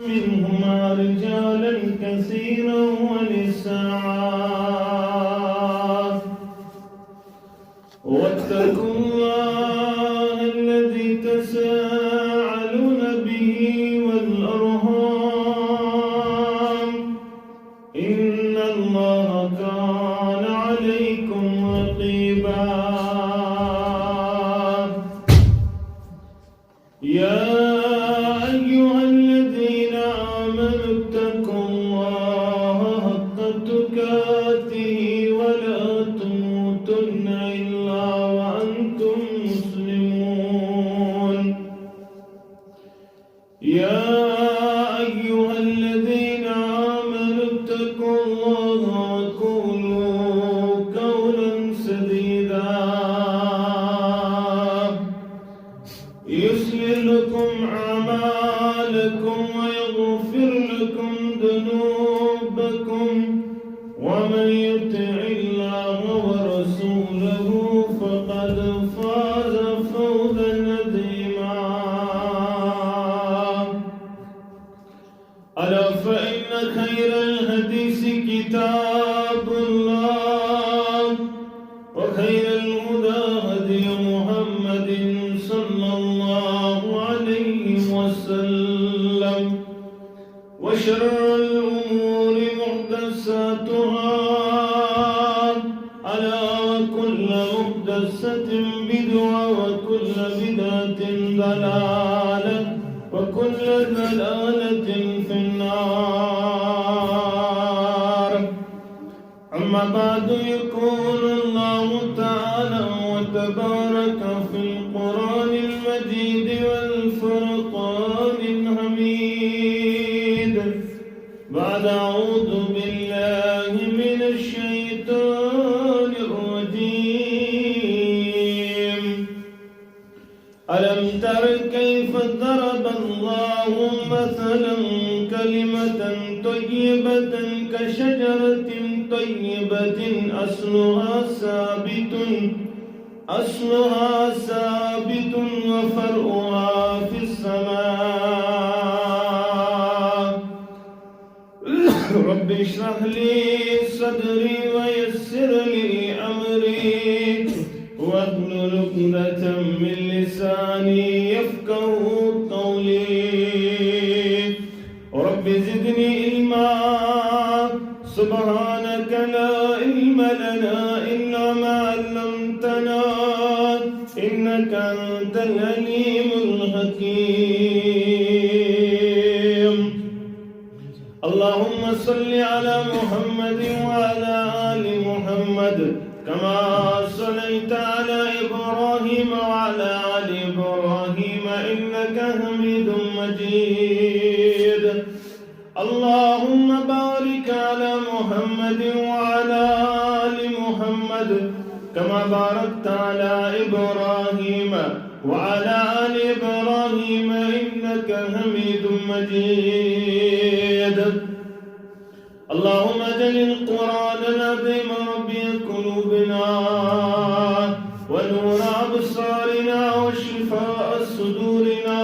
منهما رجالا كثيرا ونساء واتقوا الله الذي تساءلون به والأرحام إن الله كان عليكم رقيبا يا ومن يطع الله ورسوله فقد فاز فوزا عظيما ألا فإن خير الحديث كتاب الله وخير الهدى هدي محمد صلى الله عليه وسلم وشر الأمور محدثاتها ألا وكل محدثة بدعة وكل بدعة ضلالة وكل ضلالة في النار أما بعد يقول الله تعالى وتبارك في القرآن المجيد والفرقان الحميد بعد أعوذ بالله من الشيطان الرجيم ألم تر كيف ضرب الله مثلا كلمة طيبة كشجرة طيبة أصلها ثابت وفرعها في السماء رب اشرح لي صدري ويسر لي أمري واحلل عقدة من لساني يفقهوا قولي رب زدني علما سبحانك لا علم لنا إلا ما علمتنا إنك أنت العليم الحكيم اللهم صل على محمد وعلى آل محمد كما صليت على إبراهيم وعلى آل إبراهيم إنك حميد مجيد. اللهم بارك على محمد وعلى آل محمد كما باركت على إبراهيم وعلى آل إبراهيم إنك حميد مجيد. اللهم اجعل القرآن العظيم ربيع قلوبنا ونور أبصارنا وشفاء صدورنا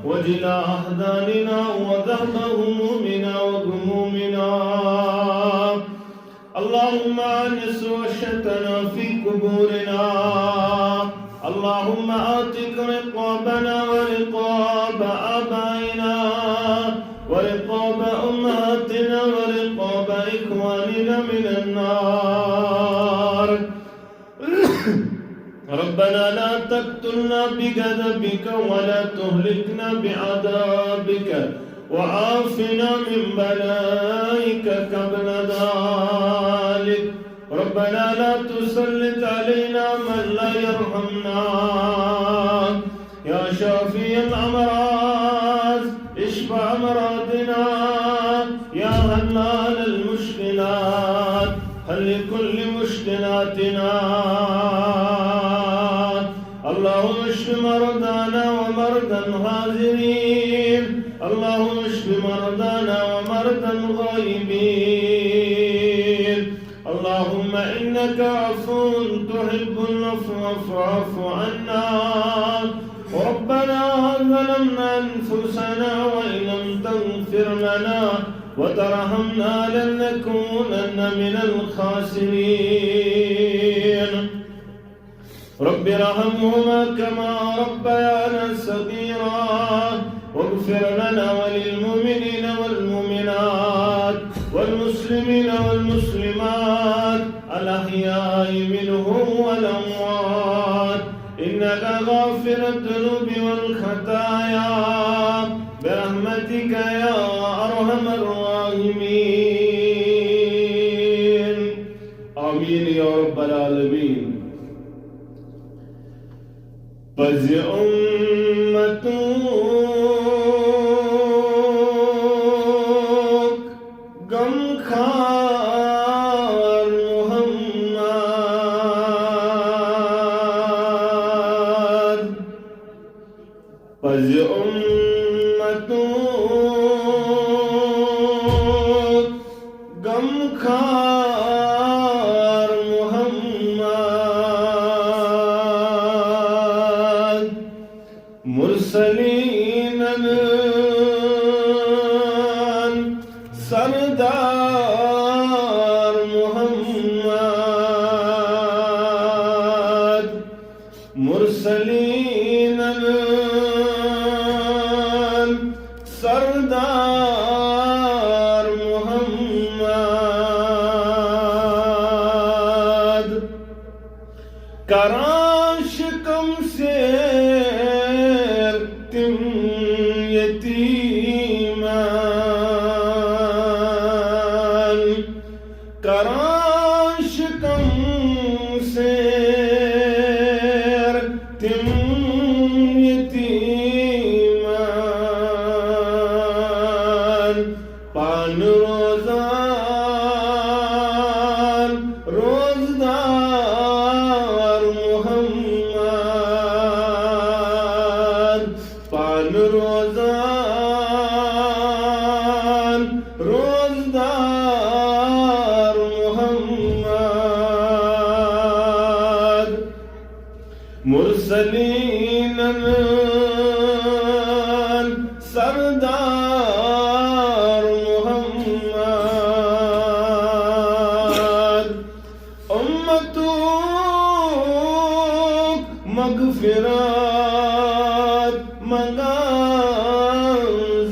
وجلاء أحزاننا وذهب همومنا وغمومنا. اللهم آنس وحشتنا في قبورنا. اللهم آتك رقابنا ورقاب آبائنا ورقاب أمهاتنا ورقاب إخواننا من النار. ربنا لا تقتلنا بغضبك ولا تهلكنا بعذابك وعافنا من بلائك قبل ذلك. ربنا لا تسلط علينا من لا يرحمنا. يا شافي الأمراض اشف أمراضنا. يا حلال المشكلات حل كل مشكلاتنا. اللهم اشف مرضانا ومرضى الحاضرين. اللهم اشف مرضانا ومرضى الغائبين. اللهم إنك عفو تحب العفو فاعف عنا. ربنا ظلمنا أنفسنا وإن لم تغفر لنا وترحمنا لنكونن من الخاسرين. رب ارحمهما كما ربيانا صغيرا واغفر لنا وللمؤمنين والمؤمنات والمسلمين والمسلمات الأحياء منهم والأموات إنك غافر الذنوب والخطايا برحمتك يا أرحم الراحمين. آمين يا رب العالمين. بز أمتك غم خار محمد. بز أمتك غم خار محمد. مرسلين سردار محمد. مرسلين سردار محمد. کراشکم سے تم یتیمان. کراشکم سے تم یتیمان. پان روزان روزدار محمد. پان روزان روزدار محمد. مرسلین سردار محمد. امتو مغفرات منگان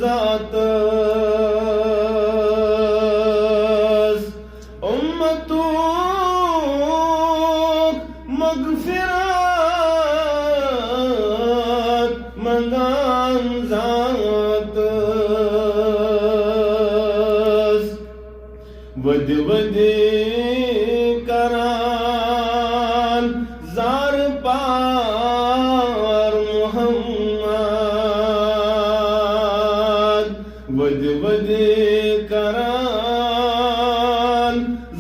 ذات است. امتو مغفرات منگان ذات است. ود ود کران زار پار محمد. دے کران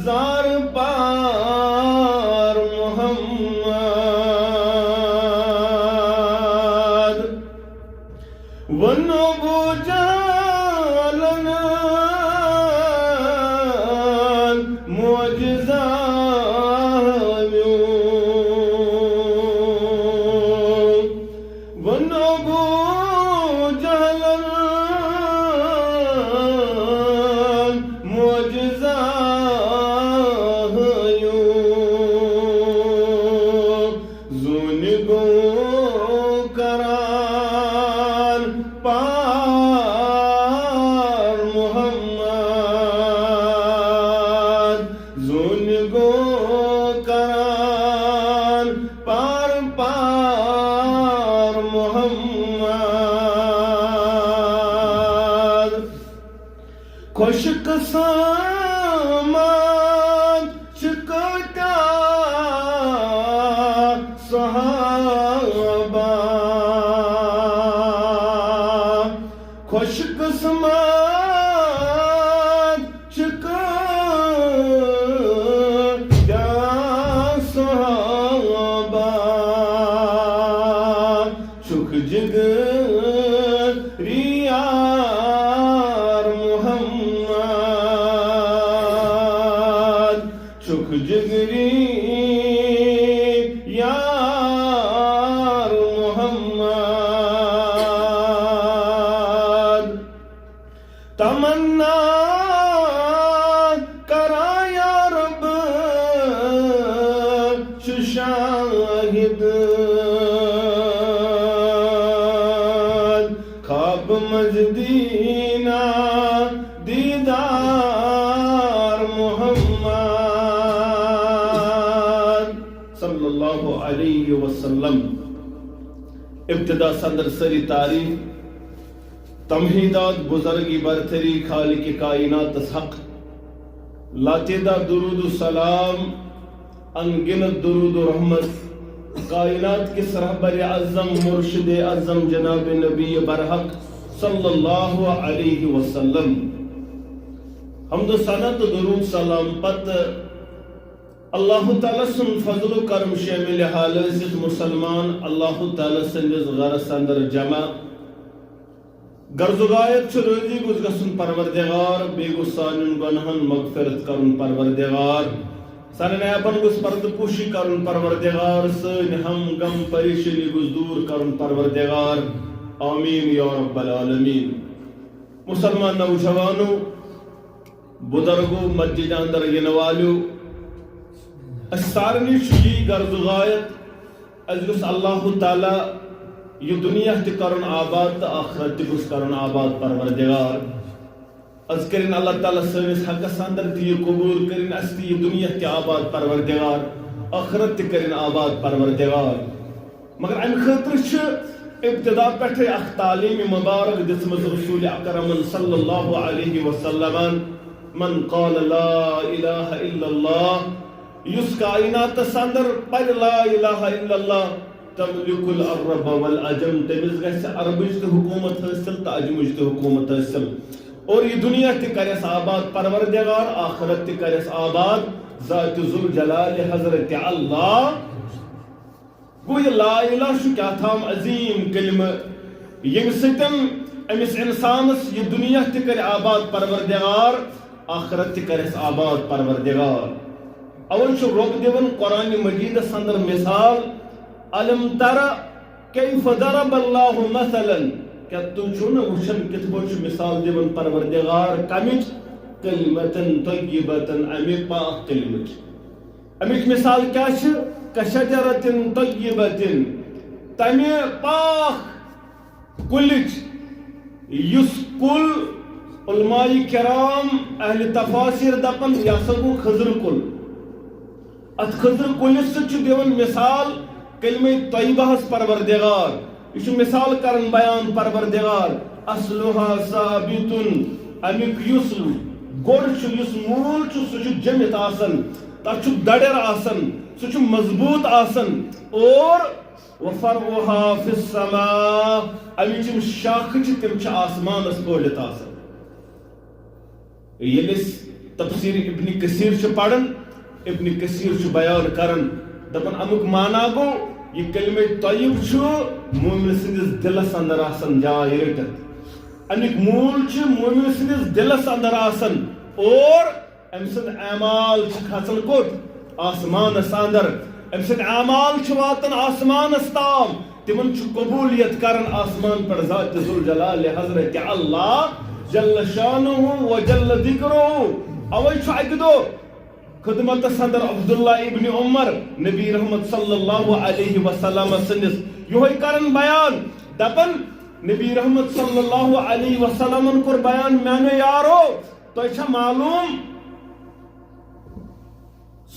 زار پار محمد ونو بو جالن معجزہ ونو بو جالن معجزہ زون گو کران پار محمد زون گو کران پار محمد خوش قسمت شکتا صحابہ خوش قسمت شکتا صحابہ چک جگری یار محمد چک جگری یار محمد تمنا کرا یا رب شاہد خواب مجدینہ دیدار محمد صلی اللہ علیہ وسلم ابتدا صدر سری تعریف تمہیدات بزرگی برتری خالق کائنات حق لاتیدہ درود و سلام انگنت درود و رحمت کائنات کے رہبر اعظم مرشد اعظم جناب نبی برحق صلی اللہ علیہ وسلم حمد و ثنا تو درود سلام پت اللہ تعالی سن فضل و کرم شامل حالت مسلمان اللہ تعالی سندس غرس اندر جمع غرض و غایت چھ روزی گز گسن پروردگار بے گسانن گنہن مغفرت کرن پروردگار سن نیابن گز پرد پوشی کرن پروردگار سن ہم غم پریشانی گز دور کرن پروردگار آمین یا رب العالمین مسلمان نوجوانو بزرگو مسجد اندر ینوالو سارنی چھی غرض و غایت از گس اللہ تعالی یہ دنیا تی کرن آباد تا آخرت تی گس کرن آباد پروردگار از کرن اللہ تعالی سنس حق اندر تی قبول کرن اس تی دنیا تی آباد پروردگار آخرت تی کرن آباد پروردگار مگر ان خاطر چھ ابتدا پٹھے اخ تعلیم مبارک دسمت رسول اکرم صلی اللہ علیہ وسلم من قال لا الہ الا اللہ یس کائنات سندر پر لا الہ الا اللہ تملک العرب والعجم تمز گھس عربج تہ حکومت حاصل تہ عجمج تہ حکومت حاصل اور یہ دنیا تہ کرس آباد پروردگار آخرت تہ کرس آباد ذات ذوالجلال حضرت اللہ گو یہ لا الہ شو کیا تھام عظیم کلمہ یم ستم امس انسانس یہ دنیا تہ کر آباد پروردگار آخرت تہ کرس آباد پروردگار اول شو رب دیون قرآن مجید اندر مثال علم ترى كيف ضرب الله مثلا کیا تو چھونا وچھن کت بوچ مثال دیون پروردگار کمچ کلمتن طیبتن امیک پاک کلمچ امیک مثال کیا چھ کشجرتن طیبتن تمی پاک کلچ یس کل علماء کرام اہل تفاسیر دپن یا سگو خضر کل ات خضر کلس سے دیون مثال کلمہ طیبہ پروردگار یہ مثال کرن بیان پروردگار اصلها ثابت امیک یس گوڑ یس مول سہ جمت آسن تر دڑر آسن سہ مضبوط آسن اور وفرعها فی السماء امیچ شاخ تم آسمانس کھولت آسن. یلس تفسیر ابن کثیر پڑھن ابن کثیر بیان کرن دپن امیک مانا گو یہ کلمہ طیب مومن سندس دلس اندر آسن جائے رٹت امیک مول مومن سندس دلس اندر آسن اور ام سند اعمال کھسن کوت آسمانس اندر ام سند اعمال واتن آسمانس تام تمن قبولیت کرن آسمان پر ذات ذوالجلال حضرت اللہ جل شانہ و جل ذکرہ اوے اکہ دو خدمت صدر عبداللہ ابن عمر نبی رحمت صلی اللہ علیہ وسلم سندس یہ کرن بیان دپن نبی رحمت صلی اللہ علیہ وسلم کور بیان میانو یارو تو چھا معلوم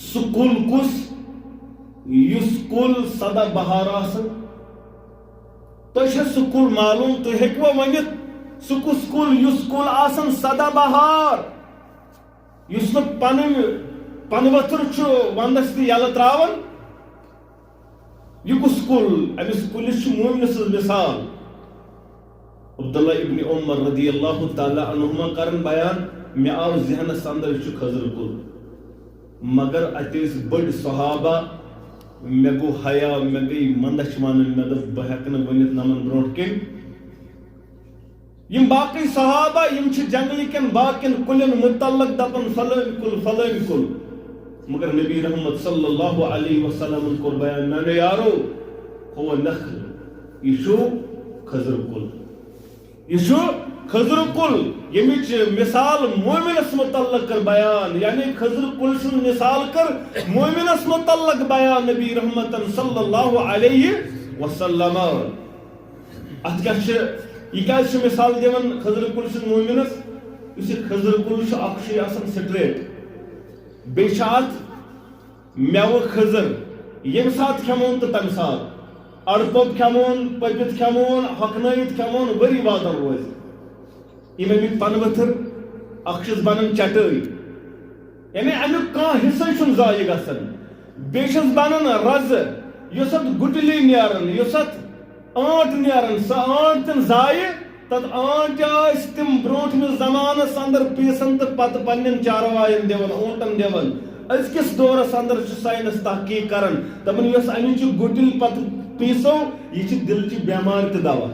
سکول کس یس کل سدا بہار آسن تو چھا سکول معلوم تو ہیکو ونیت سکس کل یس کل آسن سدا بہار یس نو پن وتر وندس تہ یل تراون یہ کس کل امس کلس مومن سز مثال عبداللہ ابن عمر رضی اللہ تعالی عنہما کرن بیان مے آو ذہنس اندر خضر کل مگر اتیس بڑ صحابہ مے گو حیا مے گئی مندش ون مے دپ بہ ہیکہ ونت نمن برونٹ کن یم باقی صحابہ یم چھ جنگلی کن باقین کلن متعلق دپن فلان کل مگر نبی رحمت صلی اللہ علیہ وسلم کو بیان میں یارو ہو نخل یہ خضر کل یہ خضر کل یمچ مثال مومنس متعلق کر بیان یعنی خضر کل سن مثال کر مومنس متعلق بیان نبی رحمت صلی اللہ علیہ وسلم ات کیا مثال دیون خضر کل سن مومنس اس خضر کل اخ آسان سٹریٹ بیشات میو خضر یم سات کھمون تو تم سات اڑپب کھمون پپت کھمون ہکنائت کھمون وری واتن روز یم امیک پن ؤتھر اخ چھس بنان چٹائی یعنی امیک کانٛہہ حصہ چھُنہٕ ضایع گژھان بیٚیہِ چھس بنان رز یۄس اتھ گُٹلی نیران یۄس اتھ آنٹ نیران سۄ آنٹ تن ضایع تت آنٹ آس تم برونٹھمس زمانس اندر پیسن تو پتہ پنن چاروائن دِوان اونٹن دِوان أزکِس دورس اندر چھُ ساینس تحقیق کران دپان یۄس امِچ گُٹل پتہ پیسو یہ چھِ دلچہِ بٮ۪مارِ تہِ دوا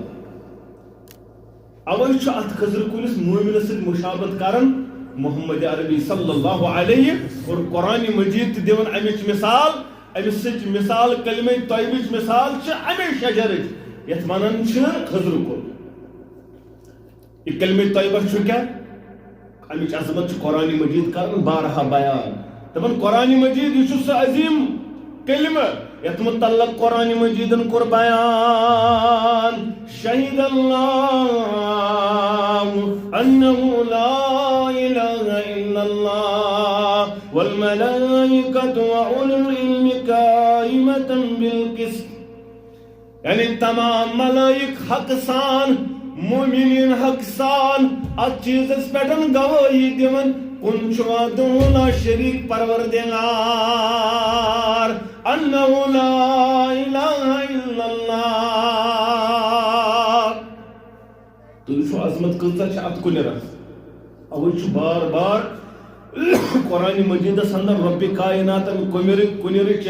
اوے چھُ اتھ خضر کُلِس مومنس سۭتۍ مشابت کران محمد عربی صلی اللہ علیہ اور قرآن مجید تہِ دِوان امِچ مثال امس سۭتۍ مثال کلمہ طیبٕچ مثال چھِ امے شجرٕچ یتھ ونان چھِ خضر کُل یہ کلمہ طیبہ چھُ کیا امچ عظمت چھُ قرآن مجید کران بارہا بیان دپان قرآن مجید یہ چھُ سُہ عظیم کلمہ یتھ متعلق قرآن مجیدن کور بیان شہید اللہ انہ لا الہ الا اللہ والملائکۃ وأولو العلم قائمۃ بالقسط یعنی تمام ملائک حق سان مومنین حق سان ات چیزس پٹن گواہی دیون کن وحدہ لا شریک پروردگار انہ لا الہ الا اللہ تو یہ عظمت کۭژاہ چھِ ات کُنِرس اوے چھُ بار بار قرآن مجیدس اندر رب کائنات کُنِرٕچ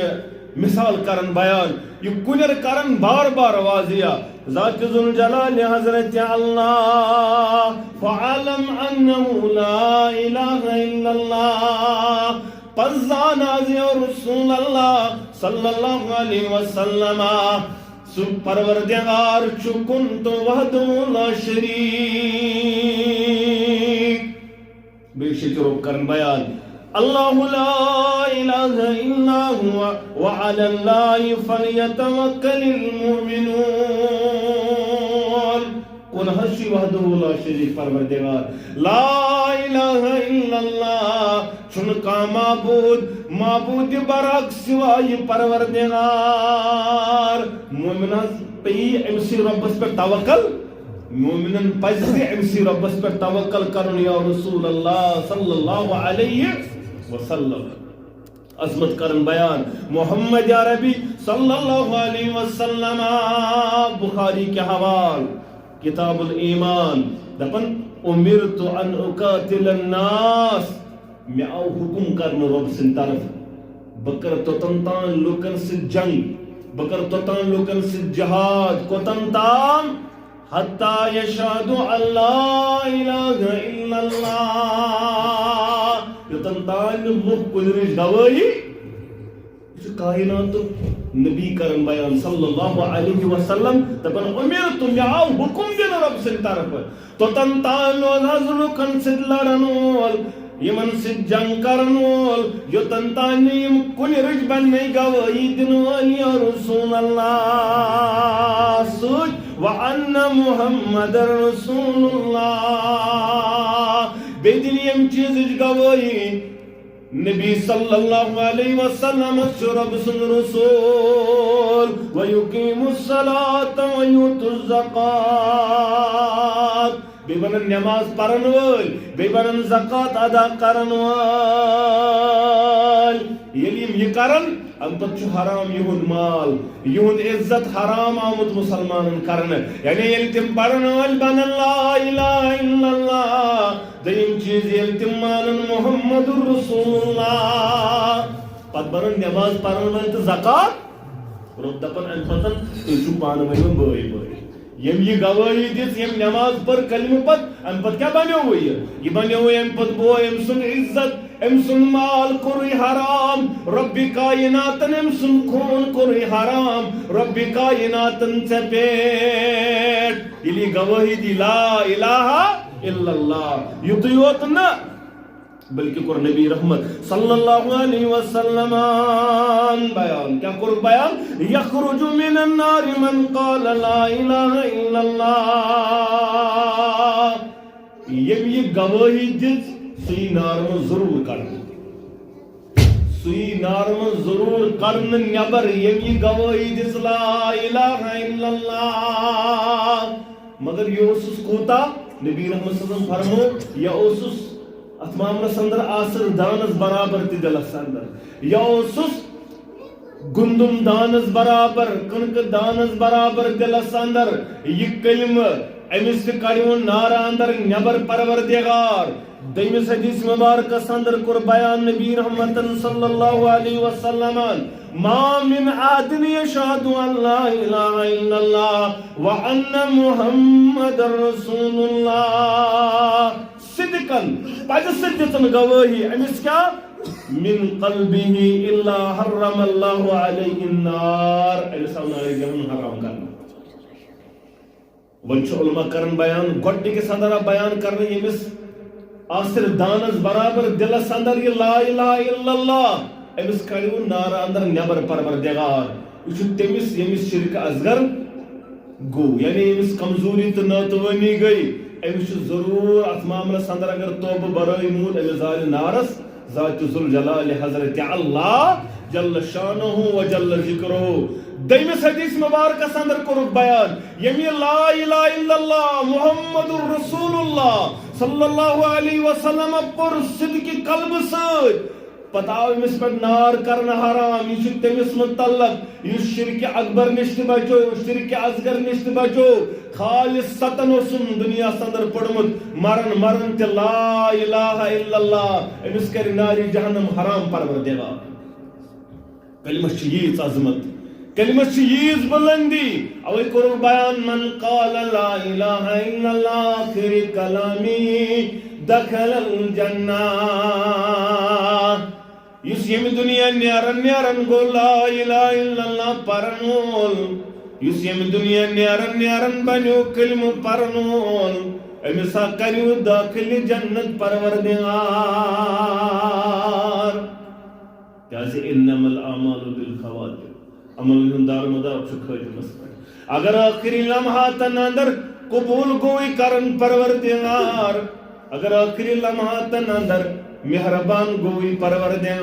مثال کرن بیان یہ کنر کرن بار بار واضح ذات ذوالجلال حضرت اللہ فعلم انہ لا الہ الا اللہ پزان آزی رسول اللہ صلی اللہ علیہ وسلم سب پروردگار چکن تو وحدہ لا شریک بے شکر کرن بیان اللہ لا الہ الا هو وعلى اللہ فلیتوکل المؤمنون قل حشی وحدہ لا شریک پروردگار لا الہ الا اللہ چھن کا معبود برعک سوائے پروردگار مومنان پی امسی ربس پر توکل مومنن پزِ امسی ربس پر توکل کرن یا رسول اللہ صلی اللہ علیہ وسلم عظمت کرن بیان محمد عربی صلی اللہ علیہ وسلم بخاری کے حوال کتاب الایمان دپن امرت ان اقاتل الناس میں آو حکم کرنے رب سن طرف بکر توتن تان لوکن سے جنگ بکر توتن لوکن سے جہاد کوتن تان حتی یشہدو اللہ الہ الا اللہ یوتن تان لوک کلرش گواہی اس کائنات نبی کرن بیان صلی اللہ علیہ وسلم دپن امرت میں آو حکم دین رب سن طرف توتن تان لوک لوکن سے لڑن وول یمن سے جنگ کرن وول یوتن تان یم کن رج بن گواہی دن وول یا رسول اللہ سوچ وان محمد رسول اللہ بیدن یم چیز گواہی نبی صلی اللہ علیہ وسلم رب سن رسول ویقیم الصلاة ویؤتوا الزکاة بے بنن نماز پرن وول بے بنن زکات ادا کرن وول یلیم یہ کرن ام پت حرام یہن مال یہن عزت حرام آمد مسلمانن کرن یعنی یل تم پرن وول بن لا الہ الا اللہ دیم چیز یل تم مانن محمد رسول اللہ پت بنن نماز پرن وول تو زکات رب دپن ام پتن تجھو پان ون بھائی بھائی یم یہ گواہی دس یم نماز پر کلمہ پت ام پت کیا بنو یہ بنو ام پت بو ام سن عزت ام سن مال کوری حرام رب کائناتن ام سن خون کوری حرام رب کائناتن سے پیٹ یہ گواہی دی لا الہ الا اللہ یوت نہ بلکہ کر نبی رحمت صلی اللہ علیہ وسلم بیان کیا کر بیان یخرج من النار من قال لا الہ الا اللہ یہ گواہی دس سی نار میں ضرور کرن سی نار میں ضرور کرن نبر یہ گواہی دس لا الہ الا اللہ مگر یہ اسس کوتا نبی رحمت صلی اللہ علیہ وسلم فرمو یا اسس اتمام رسندر آسر دانس برابر تی دلس اندر یا اوسس گندم دانس برابر کنک دانس برابر دلس اندر یہ کلمہ امس تہ کڑیون نار اندر نبر پروردگار دیمس حدیث مبارکس اندر کر بیان نبی رحمت صلی اللہ علیہ وسلم ما من احد یشہد ان لا الہ الا اللہ وان محمد رسول اللہ صدقاً پاجہ صدقاً گواہی امس کیا من قلبه الا حرم اللہ علیہ النار امس آو نار جہنم حرام کرنا ونچ علماء کرن بیان گوڑی کے صدر بیان کرنے امس آسر دانس برابر دلس اندر یہ لا الہ الا اللہ امس کڑیو نار اندر نبر پروردگار یہ تمس یمس شرک اصغر گو یعنی امس کمزوری تو ناتوانی گئی امس ضرور ات معاملس اندر اگر توبہ برائی مود امس زال نارس ذات ذوالجلال حضرت اللہ جل شانہ و جل ذکرہ دیمس حدیث مبارکس اندر کرک بیان یمی لا الہ الا اللہ محمد رسول اللہ صلی اللہ علیہ وسلم پر صدق قلب سۭتۍ پتہ آو امس پہ نار کرنا حرام یہ تمس متعلق یہ شرک اکبر نش تہ بچو شرک اصغر نش تہ بچو خالص ستن اوسم دنیا اندر پڑمت مرن مرن تہ لا الہ الا اللہ امس کر نار جہنم حرام پروردگار کلمہ چھ ییژ عظمت کلمہ چھ ییژ بلندی اوے کرو بیان من قال لا الہ الا اللہ آخر کلامی دخل الجنہ یس یم دنیا نیرن نیرن گو لا الہ الا اللہ پرنول یس یم دنیا نیرن نیرن بنیو کلمہ پرنول امسا کریو داخل جنت پروردگار کیازِ انما الاعمال بالخواتم عمل ہندار مدار چھ خاتمس پہ اگر آخری لمحاتن اندر قبول گوئی کرن پروردگار اگر آخری لمحاتن اندر مہربان گوئی پروردگار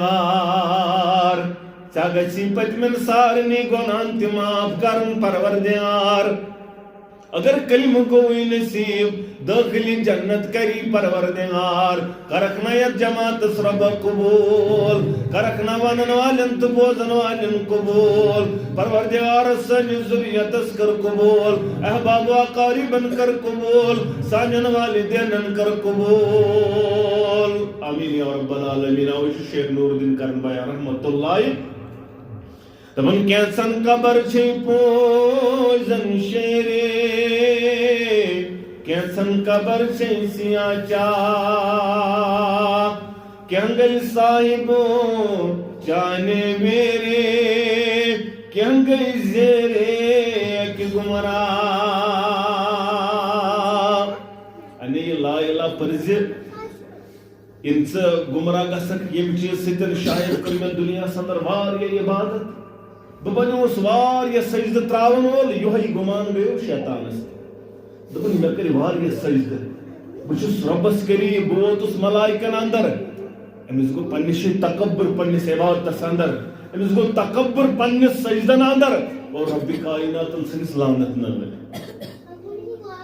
چاگچی پتمن سارنی گناہن تی معاف کرن پروردگار اگر کلمہ گوئی نصیب داخلی جنت کری پروردگار کرکھنا یت جماعت رب قبول کرکھنا ونن والن تو بوزن والن قبول پروردگار سن ذریت کر قبول احباب و اقاربن کر قبول سانن والدین کر قبول آمین یا رب العالمین. اوش شیخ نور الدین کرن بھائی رحمت اللہ تمن کیسن قبر چھ پوزن شیرے کیسن قبر چھ سیاہ چاک کینگل صاحبو جانے میرے کینگل زیرے کی گمراہ انی لا الہ پرزی انس گمراہ گسک یم چیز ستن شاید کرمن دنیا سندر واریہ عبادت بنوس واریہ سجدہ تراون وول یہی گمان گیو شیطانس دپن مے کر واریہ سجدہ بچس ربس قریب بوتس ملائکن اندر امس گو پنس تکبر پنس عبادتس اندر امس گو تکبر پنس سجدن اندر اور رب کائنات سنس لعنت نہ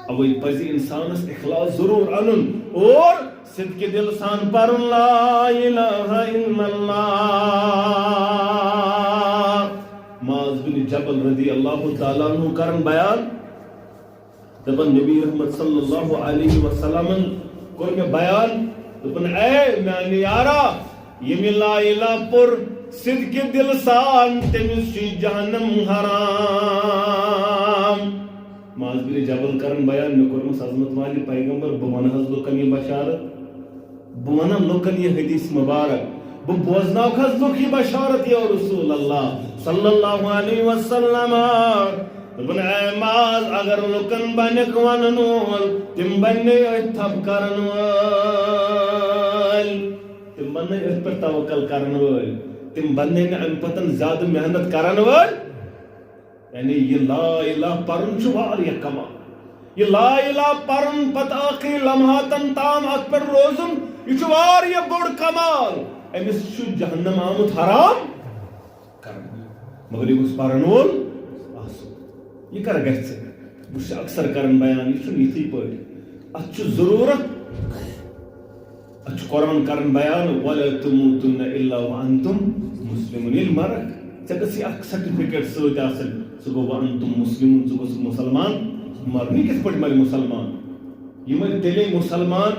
اوی پزی انسانس اخلاص ضرور انن اور صدق دل سان پرن لا الہ الا اللہ. معاذ بن جبل رضی اللہ تعالیٰ عنہ کرن بیان دپن نبی رحمت صلی اللہ علیہ وسلم کور میں بیان دپن اے میانی یارا یمی لا الہ پر صدق دل سان تمس چھ جہنم حرام. معاذ بن جبل کرن بیان میں کورمس عظمت والی پیغمبر بہ ونہس لوکن یہ بشارت بہ ونہ لوکن یہ حدیث مبارک بہ بوزناوک حظ لوک یہ بشارت یا رسول اللہ صلی اللہ علیہ وسلم. دپن اے معاذ اگر لوکن بنک ونن وول تم بننے تھپ کرن وول تم بننے اس پر توکل کرن وول تم بننے ام پتن زیادہ محنت کرن وول. یعنی یہ لا الہ پرن چھ واریہ کمال یہ لا الہ پرن پتہ آخری لمحاتن تام ات پر روزن یہ چھ واریہ بڑ کمال. امس چھ جہنم آمت حرام کرن مگر یہ گوس پرن وول آسو یہ کر گژھِ بہٕ اکثر کرن بیان یہ چھُنہٕ یِتھٕے پٲٹھۍ اتھ چھُ ضروٗرت اتھ چھُ قرآن کرن بیان ولا تموتن الا وانتم مسلمون. ییٚلہِ مرکھ ژےٚ گژھی اکھ سرٹیفکیٹ سۭتۍ آسٕنۍ سُہ گوٚو وانتم مسلمون ژٕ گوٚژھ مسلمان مرن. یہِ کِتھ پٲٹھۍ مرِ مسلمان یہِ مرِ تیٚلے مسلمان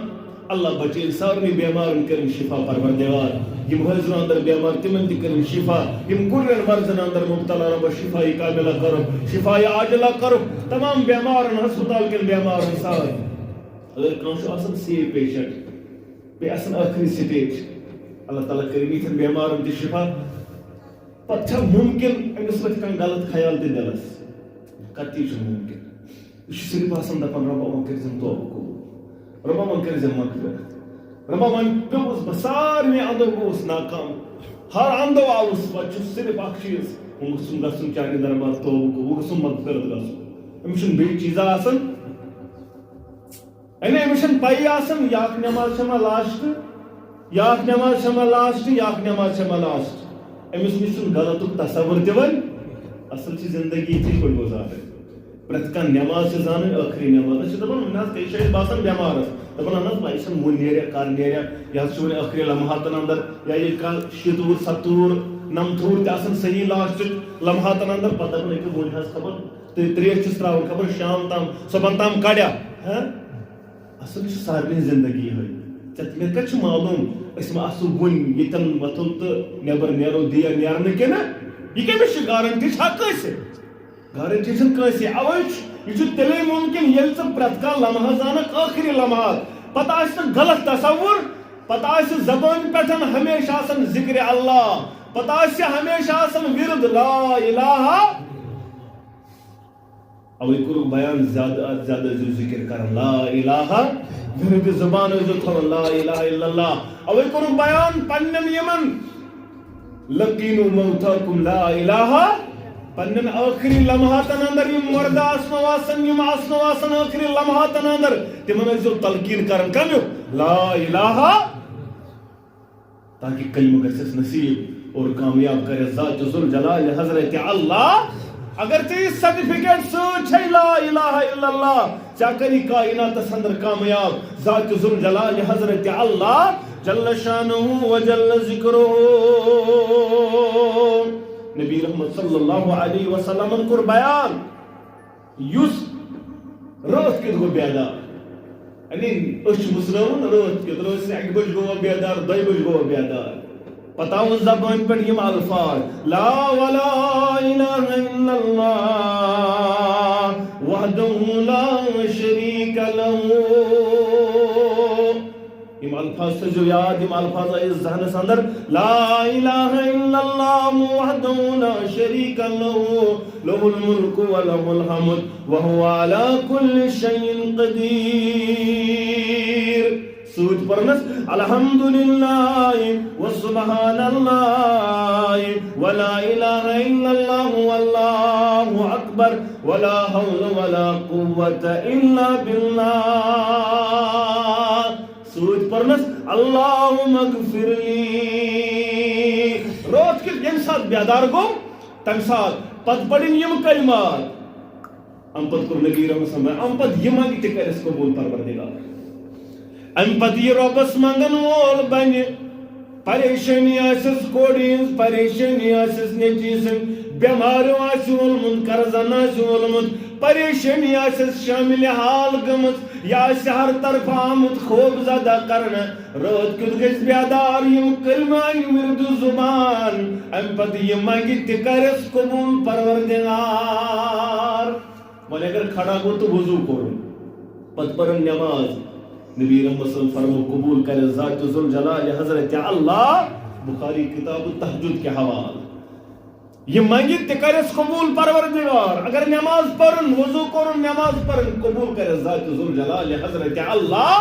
اللہ بچے سارنٕے بیمارن کٔرِن شفا پروردگار یم حٲضرن اندر بیمار تمن تہِ کٔرِن شفا یم کُلٮ۪ن مرضن اندر مبتلا رۄبس شفایہِ کاملہ کرُن شفایہِ عاجلہ کرُن تمام بیمارن ہسپتال کٮ۪ن بیمارن سارے. اگر کانٛہہ چھُ آسان سیف پیشنٹ بیٚیہِ آسان ٲخری سٹیج اللہ تعالیٰ کٔرِن یِتھٮ۪ن بیمارن تہِ شفا پتہٕ چھا ممکن أمِس وۄتھِ کانٛہہ غلط خیال تہِ دِلس کتی چھُ ممکن یہِ چھُ صرف آسان دپان رۄبا وۄنۍ کٔرۍزٮ۪م توبہٕ قبوٗل رۄبا وۄنۍ کٔرۍزٮ۪م مغفرت رۄبا وۄنۍ پیوٚوُس بہٕ سارنٕے اندو گوٚوُس ناکام ہر اندو آوُس پتہٕ چھُ صرف اکھ چیٖز وۄنۍ گوٚژھُم گژھُن چانہِ دربار توبہٕ قبوٗل وۄنۍ گوٚژھُم مغفرت گژھُن. أمِس چھُنہٕ بیٚیہِ چیٖزا آسان یعنی أمِس چھَنہٕ پَیی آسان یہِ اکھ نٮ۪ماز چھےٚ مےٚ لاسٹ یہِ اکھ نٮ۪ماز چھےٚ مےٚ لاسٹ یہِ اکھ نٮ۪ماز چھےٚ مےٚ لاسٹ. أمِس نِش چھُنہٕ غلطُک تصور تہِ وۄنۍ اصل چھِ زندگی یِتھٕے پٲٹھۍ گُزارٕنۍ. پرٛٮ۪تھ کانٛہہ نٮ۪ماز چھِ زانٕنۍ ٲخری نٮ۪ماز. أسۍ چھِ دپان وۄنۍ حظ کیٛاہ چھِ أسۍ باسان بٮ۪مارس دپان اہن حظ وۄنۍ چھُنہٕ وُنہِ نیرِ کر نیرِ یہِ حظ چھُ وۄنۍ ٲخری لمحاتن اندر یا ییٚلہِ کانٛہہ 70 70 نمتھوٗر تہِ آسان صحیح لاسٹٕچ لمحاتن اندر پتہٕ دپان أکیاہ وۄنۍ حظ خبر ترٛیش چھِس تراوان خبر شام تام صبحن تام کڑیا اصل چھِ سارنٕے زندگی یِہے. مےٚ کتہِ چھُ معلوٗم أسۍ ما آسو وُنہِ ییٚتٮ۪ن وۄتھو تہٕ نٮ۪بر نیرو دِیا نیرنہٕ کِنہٕ یہِ کٔمِس چھِ گارنٹی چھا کٲنٛسہِ گارنٹی چھنہٕ کٲنٛسہِ. اوے یہ چھُ تیٚلے ممکن ییٚلہِ ژٕ پرٛٮ۪تھ کانٛہہ لمحہ زانکھ ٲخری لمحات پتہٕ آسہِ نہٕ غلط تصور پتہٕ آسہِ زبٲنۍ پٮ۪ٹھ ہمیشہ آسان ذکرِ اللہ پتہٕ آسہِ ہمیشہ آسان ورد لا الہ. اوے کوٚرُکھ بیان زیادٕ زیادٕ ٲسۍزیو ذکر کران لا الہ ورد زبان ٲسۍزیو تھاوان لا الہ الا اللہ. اوے کوٚرُکھ بیان پننٮ۪ن یِمن لقینو موتاکم لا الہ پنن ٲخری لمحاتن اندر یم مرد آسنو آسن یم آسنو آسن ٲخری لمحاتن اندر تمن ٲسۍزیو تلقین کران کمیُک لا الہ تاکہ کلمہ گژھٮ۪س نصیب اور کامیاب کرے ذات ذوالجلال حضرت اللہ اگر ژے سرٹیفکیٹ سۭتۍ لا الہ الا اللہ ژےٚ کری کائناتس اندر کامیاب ذات ذوالجلال حضرت اللہ جل شانہ و جل ذکرہ. نبی رحمت صلی اللہ علیہ وسلم کور بیان یس رات کیُتھ گوٚو بیدار یعنی أچھ مسراوُن رات کیُتھ رٲژ 1 بجہِ گوٚوا بیدار 2 بجہِ گوٚوا بیدار پتہ آو زبان پہ یم الفاظ لا ولا الہ الا اللہ وحدہ لا شریک لہ. یم الفاظ تھٲیزیو یاد یم الفاظ آیہِ ذہنس اندر لا الہ الا اللہ وحدہ لا شریک لہ لہ الملک ولہ الحمد وہو علی کل شیء قدیر. سوچ پرنس الحمدللہ وسبحان اللہ ولا الہ الا اللہ واللہ اکبر ولا حول ولا قوة الا باللہ. سوچ پرنس اللہم اغفر لی. روز کس یم ساتھ بیدار گو تم ساتھ پت پڑھن یم کلمات ام پت کر نبی رحمت صلی اللہ ام پت یم آگی تکرس قبول پروردگار ام پت یہ ربس منگن وول بن پریشانی آسس کوڑی ہنز پریشانی آسس نیچی سن بیماریوں آسی ولمت قرضن آسی ولمت پریشانی آسس شامل حال گمت یا آسی ہر طرف آمد خوب زدہ کرنا رات کیُتھ گژھِ بیدار یم کلمہ ورد زبان ام پت یہ منگی تکرس قبول پروردگار. ولی اگر کھڑا گو تو وضو کرو پت پرن نماز نبی رحمت صلی اللہ علیہ وسلم قبول کرے ذات ذوالجلال حضرت اللہ. بخاری کتاب التہجد کے حوال یہ منگی تکرس قبول پروردگار. اگر نماز پڑھن وضو کرن نماز پڑھن قبول کرے ذات ذوالجلال حضرت اللہ.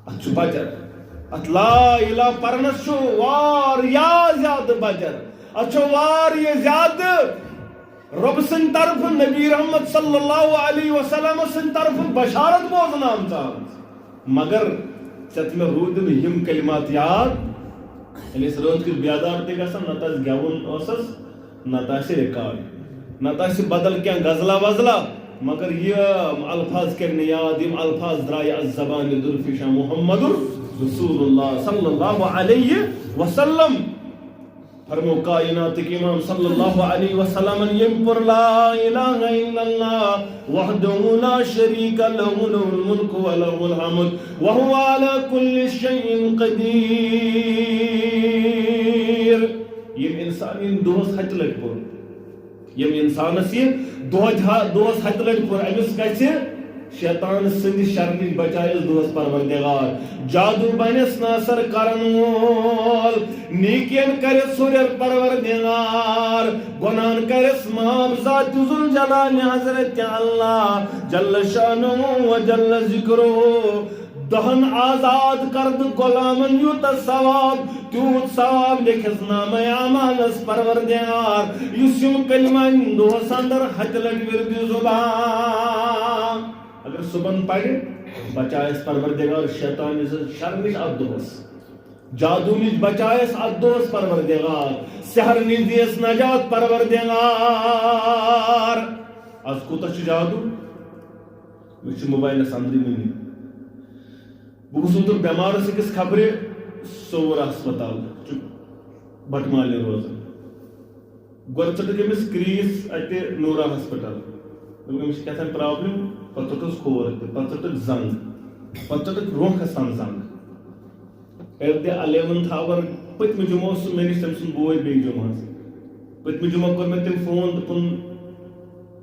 اچھو بجر ات لا الہ پرنس چھو واریاہ زیادہ بجر اچھو واریاہ زیادہ رب سن طرف نبی رحمت صلی اللہ علیہ وسلم سن طرف بشارت بوزن آمت مگر چت میں رودن یم کلمات یاد یعنی اس روز کی بیدار تے گسن نہ تاس گیون اوسس نہ تاس ریکارڈ نہ تاس بدل کیا غزلہ وزلہ مگر یہ الفاظ کرنے یاد یم الفاظ درائے از زبان درفشا محمد رسول اللہ صلی اللہ علیہ وسلم. فرمو کائنات کے امام صلی اللہ علیہ وسلم یم پر لا الہ الا اللہ وحدہ لا شریک لہ لہ الملک ولہ الحمد وہو علی کل شیء قدیر. یم انسان دوس ہتھ لٹ پر یم انسانس یہ دوس ہتھ لٹ پر امس گژھِ شیطان سند شر نش بچائس دوس پروردگار جادو بنس ناصر کرن وول نیکین کرس سریر پروردگار گناہن کرس معاف ذات ذوالجلال حضرت اللہ جل شانہ و جل ذکرہ. دہن آزاد کرد غلامن یوت ثواب تیوت ثواب لکھس نام اعمالس پروردگار یس یم کلمہ دوس اندر ہتھ لٹ ورد زبان. اگر صبح پڑھے بچائس پروردگار شیطان شر نش ات دہس جادو نش بچائس ات دہس پروردگار سحر نش دیس نجات پروردگار. آز کوتاہ چھ جادو مجھ موبائلس اندر منی بہ گوس اوتر بیمارس أکس خبرِ صور ہسپتال بٹمالہِ روزان گۄڈٕ ژٔٹٕکھ أمِس کریٖس اَتہِ نورا ہسپتال دوٚپُکھ أمِس چھِ کیٛاہتام پرٛابلِم پتہٕ ژٔٹٕس کھور تہِ پتہٕ ژٔٹٕکھ زنٛگ پتہٕ ژٔٹٕکھ برونٛہہ کھسان زنٛگ. ایٹ دِ 11th hour پٔتمہِ جمعہ اوس سُہ مےٚ نِش تٔمۍ سُنٛد بوے بیٚیہِ جمعہس پٔتمہِ جمعہ کوٚر مےٚ تٔمۍ فون دوٚپُن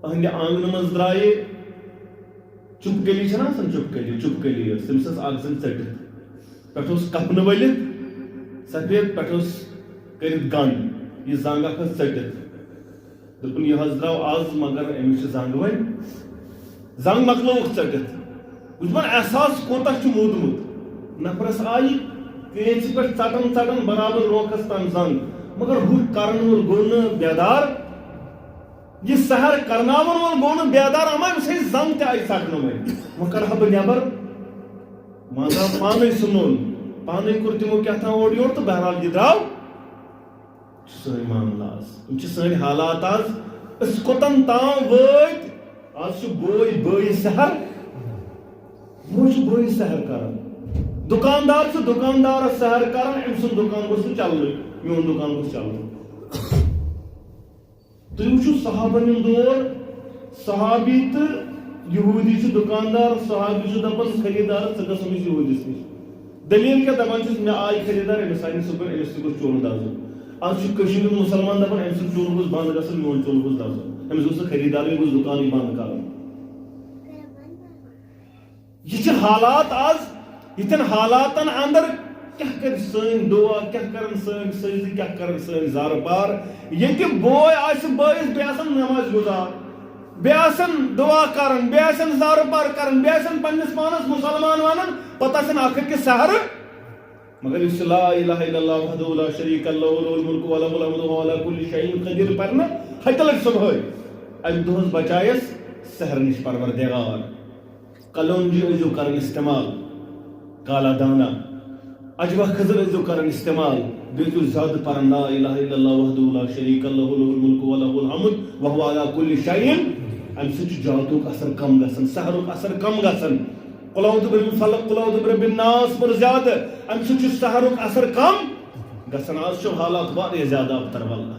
أہنٛدِ آنٛگنہٕ منٛز درٛایے چُپ کلی چھنا آسان چُپ کلی ٲس تٔمِس ٲس اکھ زنٛگ ژٔٹِتھ پٮ۪ٹھٕ اوس کپنہٕ ؤلِتھ سفید پٮ۪ٹھٕ اوس کٔرِتھ گنٛڈ یہِ زنٛگ اکھ ٲس ژٔٹِتھ دوٚپُن یہِ حظ درٛاو آز مگر أمِس چھِ زنٛگ وۄنۍ زنٛگ مۄکلٲوُکھ ژٔٹِتھ. وٕچھ وۄنۍ احساس کوتاہ چھُ موٗدمُت نفرس آیہِ کیٚنٛژِ پٮ۪ٹھ ژٹان ژٹان برابر روکھس تام زنٛگ مگر ہُہ کرن وول گوٚو نہٕ بیدار یہ سحر کرناون وول گوٚو نہٕ بیدار اما أمِس ہے زنٛگ تہِ آیہِ ژٹنہٕ وۄنۍ کرٕ ہا بہٕ نٮ۪بر منٛزٕ آو پانے سُہ نوٚن پانے کوٚر تِمو کیٛاہ تام اورٕ یورٕ تہٕ بہرحال یہِ درٛاو سن معاملات سن حالات آز کوتن تام وٲتۍ آز بوے بٲیِس سحر وہ بٲیِس سحر کران دکاندار دکاندارس سحر کران أمۍ سُنٛد دکان گوٚژھ چلنُے میون دکان گوٚژھ چلنُے تُہۍ وٕچھِو صحابن ہُنٛد دور صحابی تہٕ یہوٗدی چھُ دکاندار صحابی چھُ دپان خریدار ژٕ گژھ أمِس یہوٗدِس نِش دلیل کیا دپان چھُس مےٚ آیہِ خریدار أمِس آیہِ نہٕ صُبحن أمِس تہِ گوٚژھ چوٗلہٕ دزُن آز چھُ کٔشیٖرِ ہُنٛد مُسلمان دپان أمۍ سُنٛد چوٗلہٕ گوٚژھ بنٛد گژھُن میون چوٗلہٕ گوٚژھ دزُن أمِس گوٚژھ نہٕ خریدارٕے گوٚژھ دُکانٕے بنٛد کرُن یہ چھِ حالات آز یِتھٮ۪ن حالاتن اندر کیٛاہ کرِ سٲنۍ دُعا کیٛاہ کرن سٲنۍ سجدٕ کیٛاہ کرن سٲنۍ زارٕ پار ییٚتہِ بوے آسہِ بٲیِس بیٚیہِ آسن نماز گُزار بیٚیہِ آسن دُعا کران بیٚیہِ آسن زارٕ پار کران بیٚیہِ آسن پننِس پانس مُسلمان ونان پتہٕ آسن اکھ أکِس سحرٕ مگر یُس لا الہ الا اللہ وحدہ لا شریک لہ لہ الملک ولہ الحمد وهو علی کل شیء قدیر پرنہٕ ہتہِ لٹہِ صبحٲے اکہِ دۄہس بچایس سحر نِش پروردگار کلونجی ٲسۍزیو کران استعمال کالا دانہ اجوا خضر ٲسۍزیو کران استعمال بیٚیہِ ٲسۍزیو زیادٕ پران لا الہ الا اللہ وحدہ لا شریک لہ لہ الملک ولہ الحمد وهو علی کل شیء امہِ سۭتۍ چھُ جادوُک اثر کم گژھان سحرُک اثر کم گژھان قل اعوذ برب الفلق قل اعوذ برب الناس پر زیادٕ امہِ سۭتۍ چھُ سحرُک اثر کم گژھان آز چھُ حالات واریاہ زیادٕ ابتر واللہ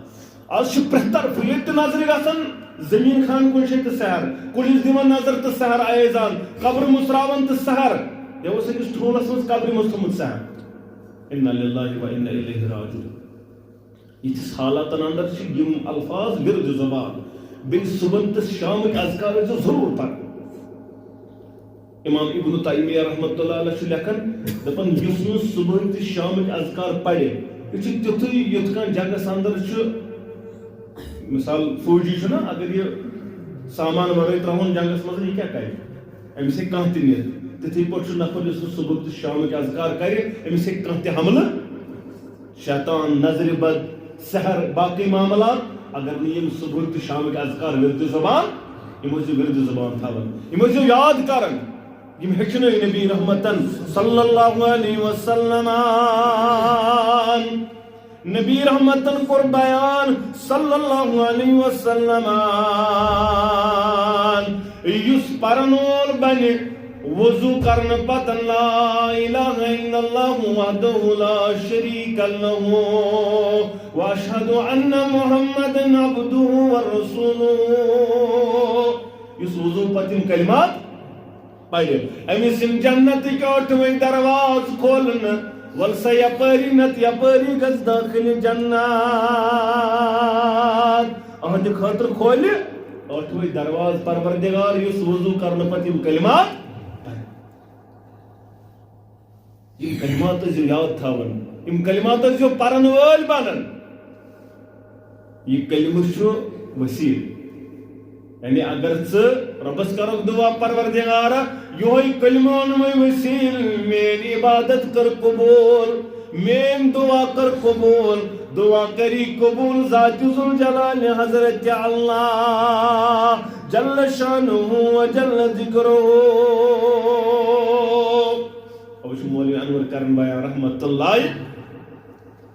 آز چھُ پرٛٮ۪تھ طرفہٕ ییٚتہِ تہِ نظرِ گژھان زٔمیٖن کھنان کُنہِ جایہِ تہٕ سحر کُلِس دِوان نظر تہٕ سحر آیزان قبر مُژراوان تہٕ سحر مےٚ اوس أکِس ٹھوٗلس منٛز قبرِ منٛز تھوٚمُت سحر اِنَّا لِلَّهِ وَإِنَّا إِلَيْهِ راجِعُونَ یِتھِس حالاتن اندر چھِ یِم الفاظ وِرد زبان بیٚیہِ صُبحن تہٕ شامٕکۍ اذکار ٲسۍزیو ضروٗر پران امام ابن تیمیہ رحمۃ اللہ علیہ چھُ لیکھان دپان یُس نہٕ صُبحٲے تہٕ شامٕکۍ اذکار پرِ یہِ چھُ تیُتھُے یُتھ کٔنۍ جنگس اندر چھُ مثال فوجی چھُ نا اگر یہِ سامان ورٲے تراوُن جنگس منٛز یہِ کیٛاہ کرِ أمِس ہیٚکہِ کانٛہہ تہِ نِتھ تِتھٕے پٲٹھۍ چھُ نفر یُس نہٕ صُبحُک تہٕ شامٕکۍ اذکار کرِ أمِس ہیٚکہِ کانٛہہ تہِ حملہٕ شیطان نظرِ بد سحر باقٕے معاملات اگر نہٕ یِم صُبحُک تہٕ شامٕکۍ اذکار ورد زبان یِم ٲسۍزیو ورد زبان تھاوان یِم ٲسۍزیو یاد کران یم ہیٚچھنٲے نبی رحمتن صلی اللہ علیہ وسلم نبی رحمتن کوٚر بیان صلی اللہ علیہ وسلم یُس پرن وول بنہِ وضو کرنہٕ پتہٕ لا الہ الا اللہ وحدہ لا شریک لہ واشہد ان محمدا عبدہ ورسولہ یُس وضو پتہٕ یِم کلمات پرِ أمِس یِم جنتٕکۍ ٲٹھوَے درواز کھولنہٕ وَل سا یپٲری نتہٕ یپٲری گژھ دٲخلہِ جنت أہنٛدِ خٲطرٕ کھولہِ ٲٹھوَے درواز پروردگار یُس وضو کرنہٕ پتہٕ یِم کلمات پرِ یِم کلمات ٲسۍزیو یاد تھاوان یِم کلمات ٲسۍزیو پرن وٲلۍ بنان یہِ کلمہٕ چھُ وسیٖل یعنی اگر ژٕ رۄبس کرکھ دعا پروردگارا یہوے کلمہ اوٚنمے وسیٖل میٲنۍ عبادت کر قبوٗل میٲنۍ دعا کر قبوٗل دعا کری قبوٗل ذاتِ ذوالجلال حضرت اللہ جل شانہ وجل ذکرہ اب چھُ مولوی انور کرن بیان رحمت اللہ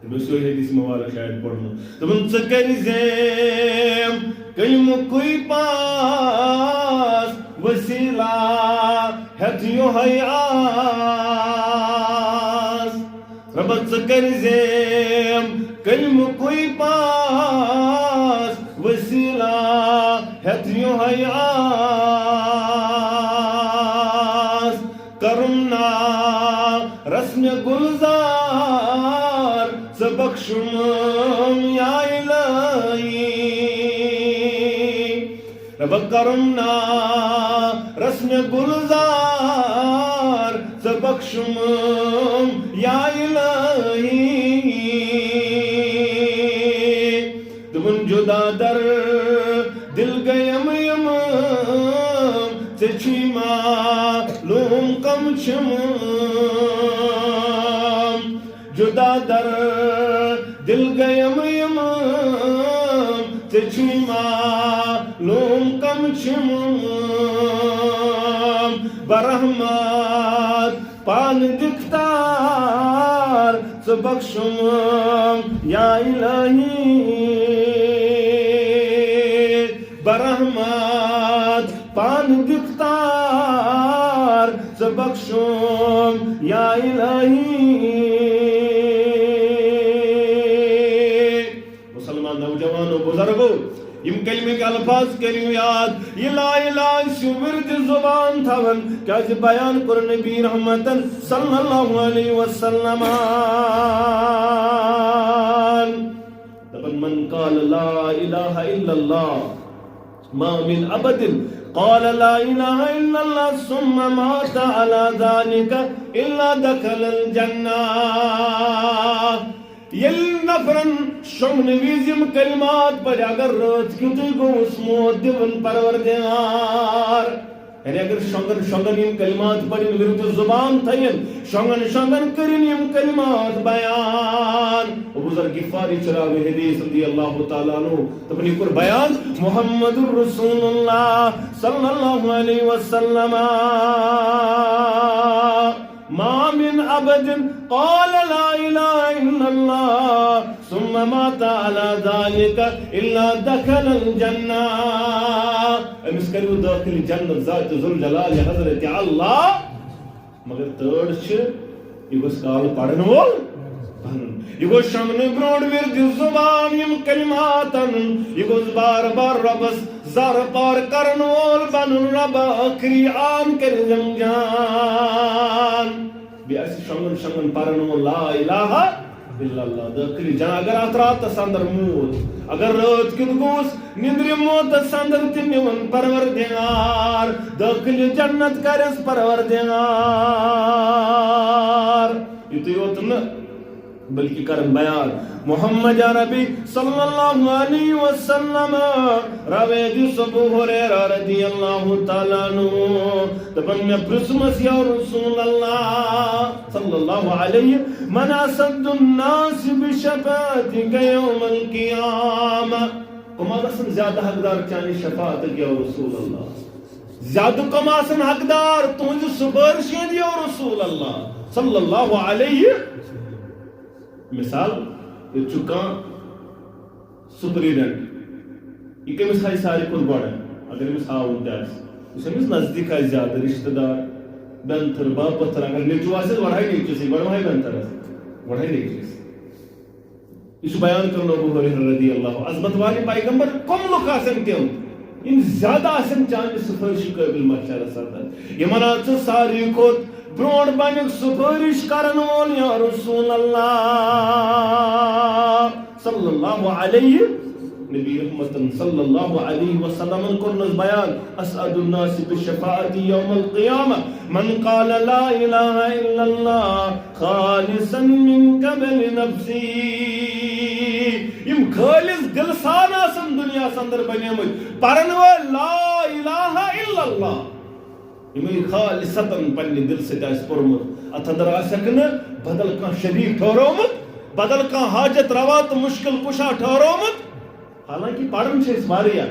تٔمۍ اوس یِہوے حدیث مبارک شاید پوٚرمُت دپان ژٕ کٔرۍ زیم کلمُکُے پاس وسیٖلہ ہٮ۪تھ یِہوے آس رۄبا ژٕ کٔرۍ زیم کلمُکُے پاس وسیٖلہ ہٮ۪تھ یِہوے آس کرُم نا رسمِ گُلزار ژٕ بخشُم یا الہی رب کرم نا رسم گلزار ژٕ بخشُم یا الہی دوٚپُن جُدا در دل گٔیم یِم ژےٚ چھُے معلوٗم کم چھِم جُدا در دل گٔیم یِم ژےٚ چھُے معلوٗم کم چھِم برحمت پانہٕ دِکھتار ژٕ بخشُم یا الہی برحمت پان دِکھتار ژٕ بخشُم یا الہی مسلمان نوجوانو بزرگو یم کلمے کے الفاظ کریو یاد یہ لا الہ چھُ ورد زبان تھاون کیازِ بیان کوٚر نبی رحمتن صلی اللہ علیہ وسلم دپن من قال لا الہ الا اللہ ما من عبد قال لا الہ الا اللہ ثم مات على ذلك الا دخل الجنہ یل نفرن شنگن ویزم کلمات پر اگر رات کیوتی گوس موت دیون پروردگار یعنی اگر شنگن یم کلمات پر ورد زبان تھین شنگن کرن یم کلمات بیان ابو ذر غفاری چراغ حدیث رضی اللہ تعالیٰ عنہ تبنی کر بیان محمد رسول اللہ صلی اللہ علیہ وسلم ما من عبد قال لا اله الا الله ثم مات على ذلك الا دخل الجنه امس کرو داخل جنت ذات ذوالجلال حضرت اللہ مگر تھرڈ چھ یہ گوس کال پڑھن وول یہ گوس شمن برونڈ ورد زبان یم کلماتن یہ گوس بار بار ربس زار پار کرن وول بنن رب آخری آن کر جان بیاسی شنگن پرن وول لا الہ الا اللہ داخلی جان اگر ات رات اندر موت اگر رات کن گوس نندر موت اندر تنون پروردگار داخلی جنت کرس پروردگار یہ یوت نہ بلکہ کرن بیان محمد عربی صلی اللہ علیہ وسلم روایت ابو ہریرہ رضی اللہ تعالیٰ عنہ دپن میں پرسمس یا رسول اللہ صلی اللہ علیہ من اسد الناس بشفاعتک یوم القیامہ کما سن زیادہ حقدار چانی شفاعت یا رسول اللہ زیادہ کما سن حقدار تہنز سفارش یا رسول اللہ صلی اللہ علیہ مثال یہ چکان سپریڈنٹ یہ کمس ہائی ساری کن بڑا اگر امس ہاؤن تیس اس امس نزدیک ہے زیادہ رشتہ دار بنتر باپتر اگر نیچو آسے وڑھائی نیچو سی بڑا بھائی بنتر ہے وڑھائی نیچو سی اس بیان کرنا ابو ہریرہ رضی اللہ عظمت والی پیغمبر کم لوگ آسن کیوں ان زیادہ آسن چاند سفارش قابل مشارہ سردار یہ منات ساری کھوت برونڈ بانک سفارش کرن وول یا رسول اللہ صلی اللہ علیہ نبی رحمت صلی اللہ علیہ وسلم کرنز بیان اسعد الناس بالشفاعت یوم القیامہ من قال لا الہ الا اللہ خالصا من قبل نفسی یم خالص دلسان آسن دنیا سندر بنیمت پرن وول لا الہ الا اللہ یہ خالصتاً پنی دل سے دائس پرمت ات اندر آسکن بدل کان شریف ٹھہرومت بدل کان حاجت روات مشکل کشا ٹھہرومت حالانکہ پڑھن سے اس باریا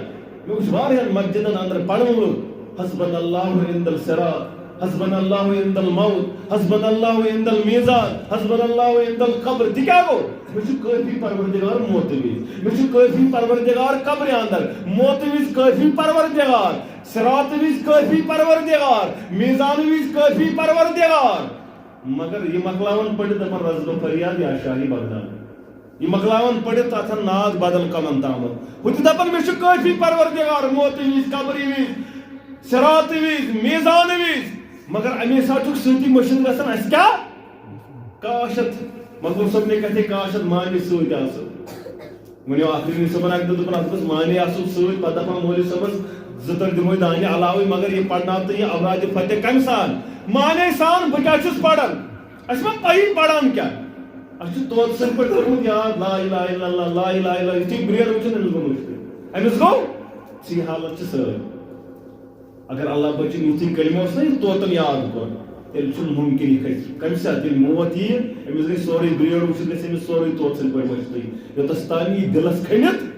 میں اس باریا مسجدن اندر پڑھن لوگ حسبن اللہ عند الصراط حسبن اللہ عند الموت حسبن اللہ عند المیزان حسبن اللہ عند القبر دی کیا گو مجھے کافی پروردگار موتویز مجھے کافی پروردگار قبر اندر موتویز کافی پروردگار صراط ویز کافی پروردگار میزان ویز کافی پروردگار مگر یہ مقلاون پڑھ دپن رزق فریاد یا شاہی بغداد یہ مقلاون پڑھ تاتھن ناز بدل کمن تامت ہوتی دپن میں چھو کافی پروردگار موتویز قبری ویز صراط ویز میزان ویز مگر امی ساتھوک سوتی مشن گسن اس کیا کاشت مقبول صاحب نے کہتے کاشت مانی سوتی آسو منیو آخری صبح اکدر دپن اتبس مانی آسو سوتی پتہ پا مولی صبح زتر دموی دانی علاوی مگر یہ پڑھنا تو یہ اوراد فتح کم سان مانے سان بکیا چس پڑھن اس میں پہی پڑھن کیا اس تو سن پر کروں یاد لا الہ الا اللہ لا الہ الا اللہ یہ بریر وچن امس گو مشکل امس گو سی حالت چھ سر اگر اللہ بچن یوتی کلمہ اس نہیں توتن یاد کر تیل چھن ممکن ہی کم سا تیل موت یہ امس گئی سوری بریر وچن گئی امس سوری توت سن پر مشکل یہ تستانی دلس کھنت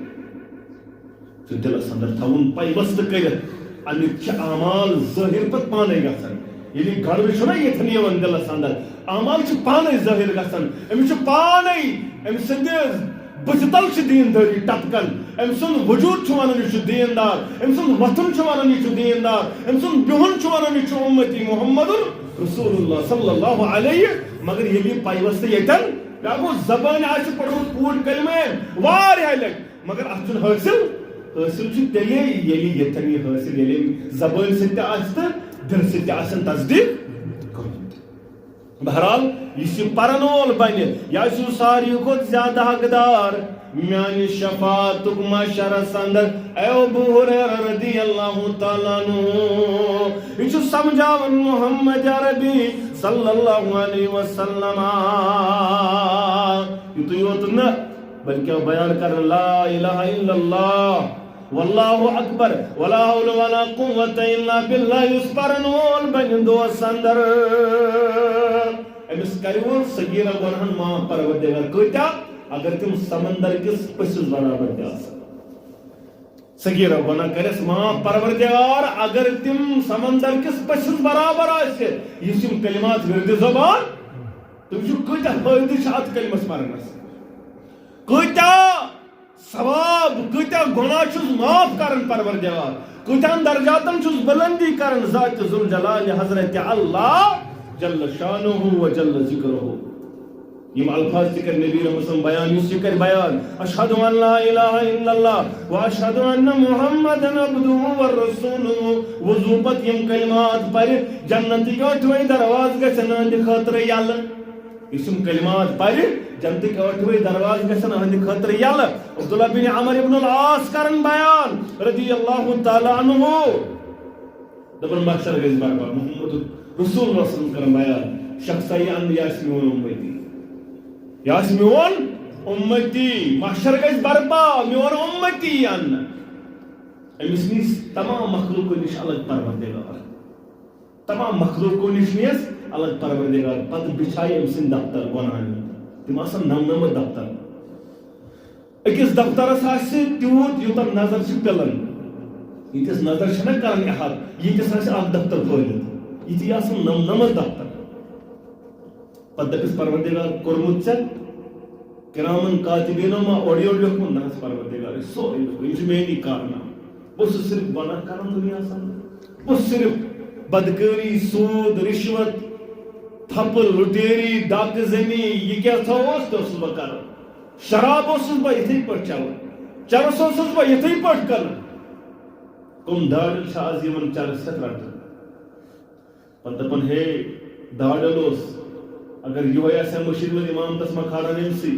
دلس اندر تھون پیوست کرت امیک اعمال ظاہر پت پانے گژھان یلی گڑو چھنا یتھن یوان دلس اندر اعمال چھ پانے ظاہر گژھان امس چھ پانے ام سندس بچتل چھ دینداری ٹپکن ام سن وجود چھ ونان یہ چھ دیندار ام سن وطن چھ ونان یہ چھ دیندار ام سن بہن چھ ونان یہ چھ امتی محمد رسول اللہ صلی اللہ علیہ مگر یلی پیوست یتن گو زبان آس پڑھمت پور کلمہ واریاہ لٹ مگر ات چھ حاصل چھ تیلے یلی یتن یہ حاصل یلی زبان سۭتۍ تہِ آسہِ تہٕ دل سۭتۍ تہِ آسن تصدیق بہرحال یہ پرن وول بن یہ ساروی کھت زیادہ حقدار میانہ شفاعتک معشرس اندر اے ابو ہریرہ رضی اللہ تعالیٰ عنہ یہ سمجھاون محمد عربی صلی اللہ علیہ وسلم یہ یوت نہ بلکہ بیان کر لا الہ الا اللہ واللہ اکبر ولا حول ولا قوة الا باللہ اس پرن وول بن دوس اندر امس کرو صغیرہ گناہن معاف پروردگار کتیا اگر تم سمندر کس پسس برابر تہ صغیرہ گناہ کرس معاف پروردگار اگر تم سمندر کس پسس برابر آسہ یہ کلمات ورد زبان تم کتیا فائدہ ات کلمس پرنس کتیا ثواب کتیا گناہ چھس معاف کرن پروردگار کتیا درجاتن چھس بلندی کرن ذات ذوالجلال حضرت اللہ جل شانہ و جل ذکرہ یم الفاظ ذکر نبی رسول بیان یس ذکر بیان اشہد ان لا الہ الا اللہ و اشہد ان محمد عبدہ و رسولہ وضو پت یم کلمات پر جنت کی ٲٹھوے درواز گژھن اہندِ خٲطرٕ یلہٕ اسم کلمات پر جنت کے ٲٹھوے درواز گژھن اہندِ خٲطرٕ یلہٕ عبداللہ بن عمر بن العاص کرن بیان رضی اللہ تعالیٰ عنہ دپن محشر گژھِ برابر محمد رسول اللہ صلی اللہ علیہ وسلم کرن بیان شخصا یہ اند یا میون امتی یا میون امتی محشر گژھِ برپا میون امتی ان امس نیس تمام مخلوقو نش الگ پروردگار تمام مخلوقو نش نیس الگ پروردگار پتہ بچھائے ام سن دفتر گناہن تم آسن نمنمت دفتر اکس دفترس آسہِ تیوت یوتن نظر چھ پلن یتس نظر چھنہ کران احاط یتس آسہِ اکھ دفتر پھٲلِتھ یہ آسان نمنمت دفتر پتہ دپس پروردگار کورمت ژےٚ کرامن کاتبینو ما اوڑی اوڑی لیوکھمُت نہ حظ پروردگار سورُے لیوکھمُت یہِ چھُ میٛٲنی کارنامہٕ بہٕ اوسُس صرف گۄناہ کران دُنیاہس اندر بہٕ اوسُس صرف بدکٲری سوٗد رِشوت تھپہٕ لُٹیری ڈاکہٕ زٔنی یہِ کیٛاہ تھوٚو اوس تہِ اوسُس بہٕ کران شراب اوسُس بہٕ یِتھٕے پٲٹھۍ چٮ۪وان چرس اوسُس بہٕ یِتھٕے پٲٹھۍ کران کٕم داڑِ چھِ آز یِوان چرس ہٮ۪تھ رٹان پتہ دپان ہے داڑل اوس اگر یہ آسہ مشید میں امامتس ما کھاران ام سی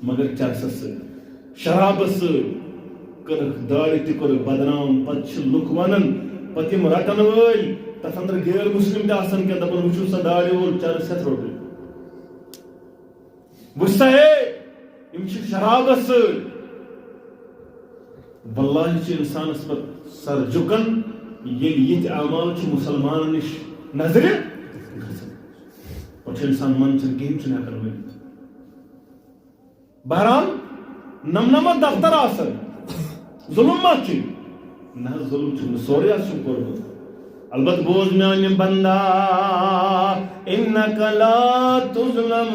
مگر چرسس ست شرابس ست کرک داڑ تہ کرک بدنام پتہ لک ونان پتہ یم رٹن ول تتھ اندر غیر مسلم تہ آسان کیا دپان وچھو سا داڑ وول چرس ہتھ روٹن وچھ سا ہے یم چھ شرابس ست واللہ چھ انسانس پت سر جھکن یل یہ اعمال چھ مسلمان نش نظر اور انسان من چھ کہیں چھ ہیکان ورنت بہرحال نمنمت دفتر آسن ظلم ما چھ نہ ظلم چھ سورے آس کورمت البت بوز میانہ بندہ انک لا تظلم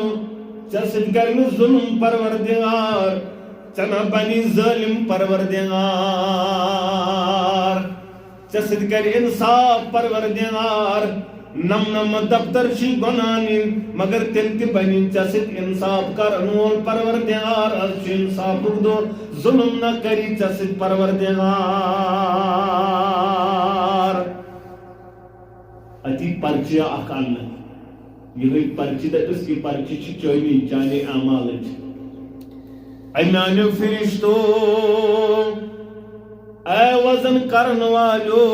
ژےٚ سۭتۍ کر نہٕ ظلم پروردگار ژےٚ نہ بنی ظٲلم پروردگار ژےٚ سۭتۍ کر انصاف پروردگار نمنمت دفتر چھی گناہ مگر تیل تہ بنی ژےٚ سۭتۍ انصاف کرن وول پروردگار از چھ انصافُک دۄہ ظلم نہ کری ژےٚ سۭتۍ پروردگار اتی پرچہ اکھ انہ یہ پرچہ دپس یہ پرچہ چھ چٲنی چانہِ اعمالٕچ اے میانیو فرشتو اے وزن کرن والو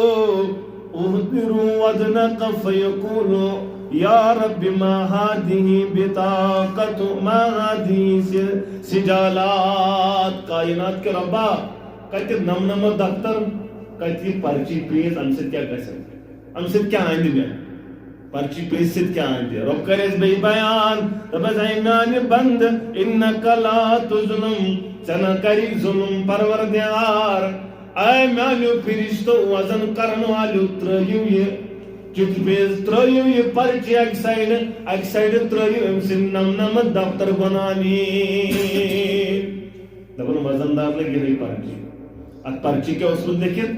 احضروا وزنك فيقولوا يا رب ما هذه بطاقة ما هذه سجالات کائنات کے ربا کتہ نمنمت دفتر کتہ پرچی پیز ام سۭتۍ کیٛاہ گژھِ ام سۭتۍ کیٛاہ اندِ مےٚ پرچی پیز سۭتۍ کیٛاہ اندِ رب کرٮ۪س بیٚیہِ بیان دپس اے میانہِ بند انک لا تظلم ژےٚ نہ کری ظلم پروردگار اے میانیو فرشتو وزن کرن والو ترٲیو یہ چت بیز ترٲیِو یہِ پرچہِ اکہِ سایڈٕ ترٲیِو أمۍ سٕنٛدۍ نمنمت دفتر بنانی دپان وزن دار لگہِ یِہٕے پرچہِ اتھ پرچہِ کیٛاہ اوسمُت لیکھِتھ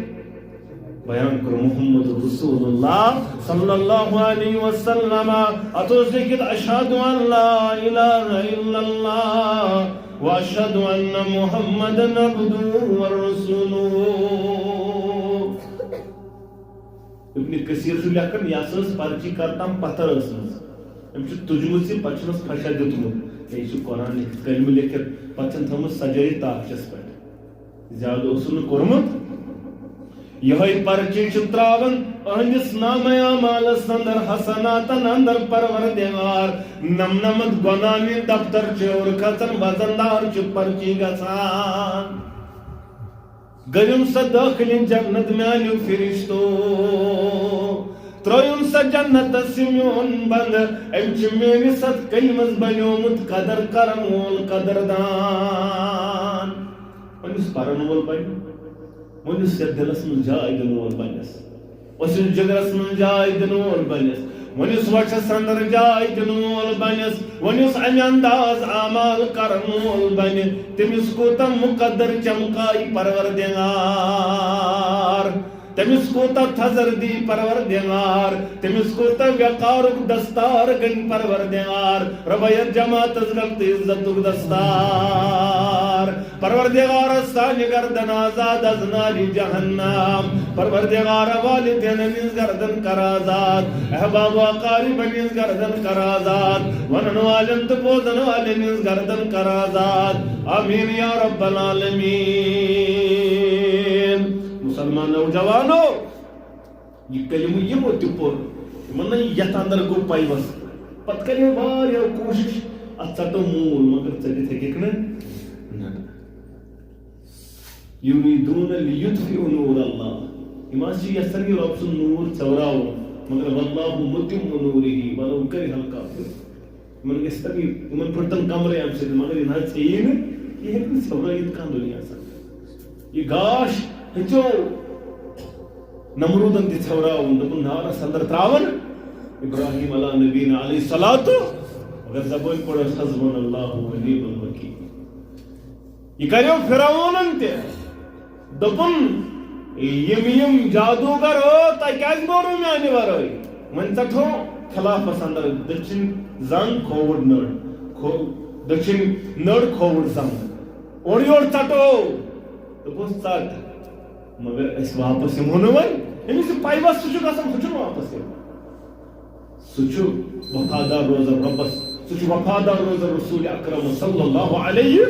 بیان کوٚر محمد رسول اللہ صلی اللہ علیہ وسلم اتھ اوس لیکھِتھ اشہد ان لا الہ الا اللہ واشہد ان محمدًا عبدہ ورسولہ ابن کثیر چھُ لیکھان یہِ ہسا ٲس پرچی کرتام پتھر ٲسمٕژ أمۍ چھُ تُجمٕژ یہِ پتہٕ چھُنس پھشا دیُتمُت یہِ چھُ قرآن لیکھِتھ کلمہٕ لیکھِتھ پتہٕ چھَن تھٲومٕژ سجٲیِتھ تاخچس پٮ۪ٹھ زیادٕ اوسُن نہٕ کوٚرمُت یِہوٚے پرچہِ چھُ تراوان أہنٛدِس نامے اعمالس اندر حسناتن اندر پروردگار نمنمت گۄناہنہِ دفتر چھِ اور کھژان وزن دار چھُ پرچی گژھان گٔیُم سا دٲخلہِ جنت میانیو فرشتو ترٲیُن سا جنتس میون بند أمۍ چھُ میٲنِس اتھ کلہِ منٛز بنیومُت قدر کرن وول قدردان ونِس پرن وول بنہِ ونِس یتھ دلس منٛز جاے دِنہٕ وول بنس ونِس جگرس منٛز جاے دِنہٕ وول بنس ونِس وچھس اندر جاے دِنہٕ وول بنس ونِس امہِ انداز اعمال کرن وول بنہِ تٔمِس کوٗتاہ مُقدر چمکایہِ پروردگار تٔمِس کوٗتاہ تھزر دی پروردگار تٔمِس کوٗتاہ وقارُک دستار گٔنۍ پروردگار رۄبیت جماعتس گل تہٕ عزتُک دستار پروردگارس سانہِ گردن آزاد از نارِ جہنم پروردگار والدینن ہٕنٛز گردن کر آزاد احباب و اقاربن ہٕنٛز گردن کر آزاد ونن والٮ۪ن تہٕ بوزن والٮ۪ن ہٕنٛز گردن کر آزاد آمیٖن یا رب العالمیٖن مسلمان نوجوانو یہ کلمہ یمو تہ پور یمن یتھ اندر گو پیوس پتہ کرے واریاہ کوشش ات ژٹو مول مگر ژٹِتھ ہیٚکِکھ نہٕ یریٖدوٗنَ لیُطفئوا نور اللہ یِم حظ چھِ یژھان یہِ رۄب سُنٛد نوٗر ژٔوراوُن مگر واللہ مُتِمُّ نوٗرِہِ وَلَوْ کَرِہَ الْکافِرُونَ یِمن گژھِ تَگہِ یِمن پھٕٹن کمرے اَمہِ سۭتۍ مگر یہِ نہ حظ ژیٚیی نہٕ یہِ ہیٚکہِ نہٕ ژٔورٲیِتھ کانٛہہ دُنیاہس اندر یہِ گاش ہیٚژیو نمروٗدن تہِ ژھیوراوُن دوٚپُن نارس اندر تراون ابراہیم علیٰ نبینا علیہ الصلوۃ مگر زبٲنۍ پٲٹھۍ ٲس حسبنا اللہ ونعم الوکیل یہ کریو فرعونن تہِ دوٚپُن یم جادوگر تۄہہِ کیازِ موروٕ میانہِ ورٲے وۄنۍ ژٹہو خلافس اندر دٔچھِنۍ زنگ کھووُر نٔر دٔچھِنۍ نٔر کھووُر زنگ اورٕ یورٕ ژٹو دوٚپُس ژٹ مگر أسۍ واپس یِمو نہٕ وۄنۍ أمِس یہِ پیوس سُہ چھُ گژھان سُہ چھُنہٕ واپس یِوان سُہ چھُ وفادار روزان رۄبس سُہ چھُ وفادار روزان رسول اکرم صلی اللہ علیہ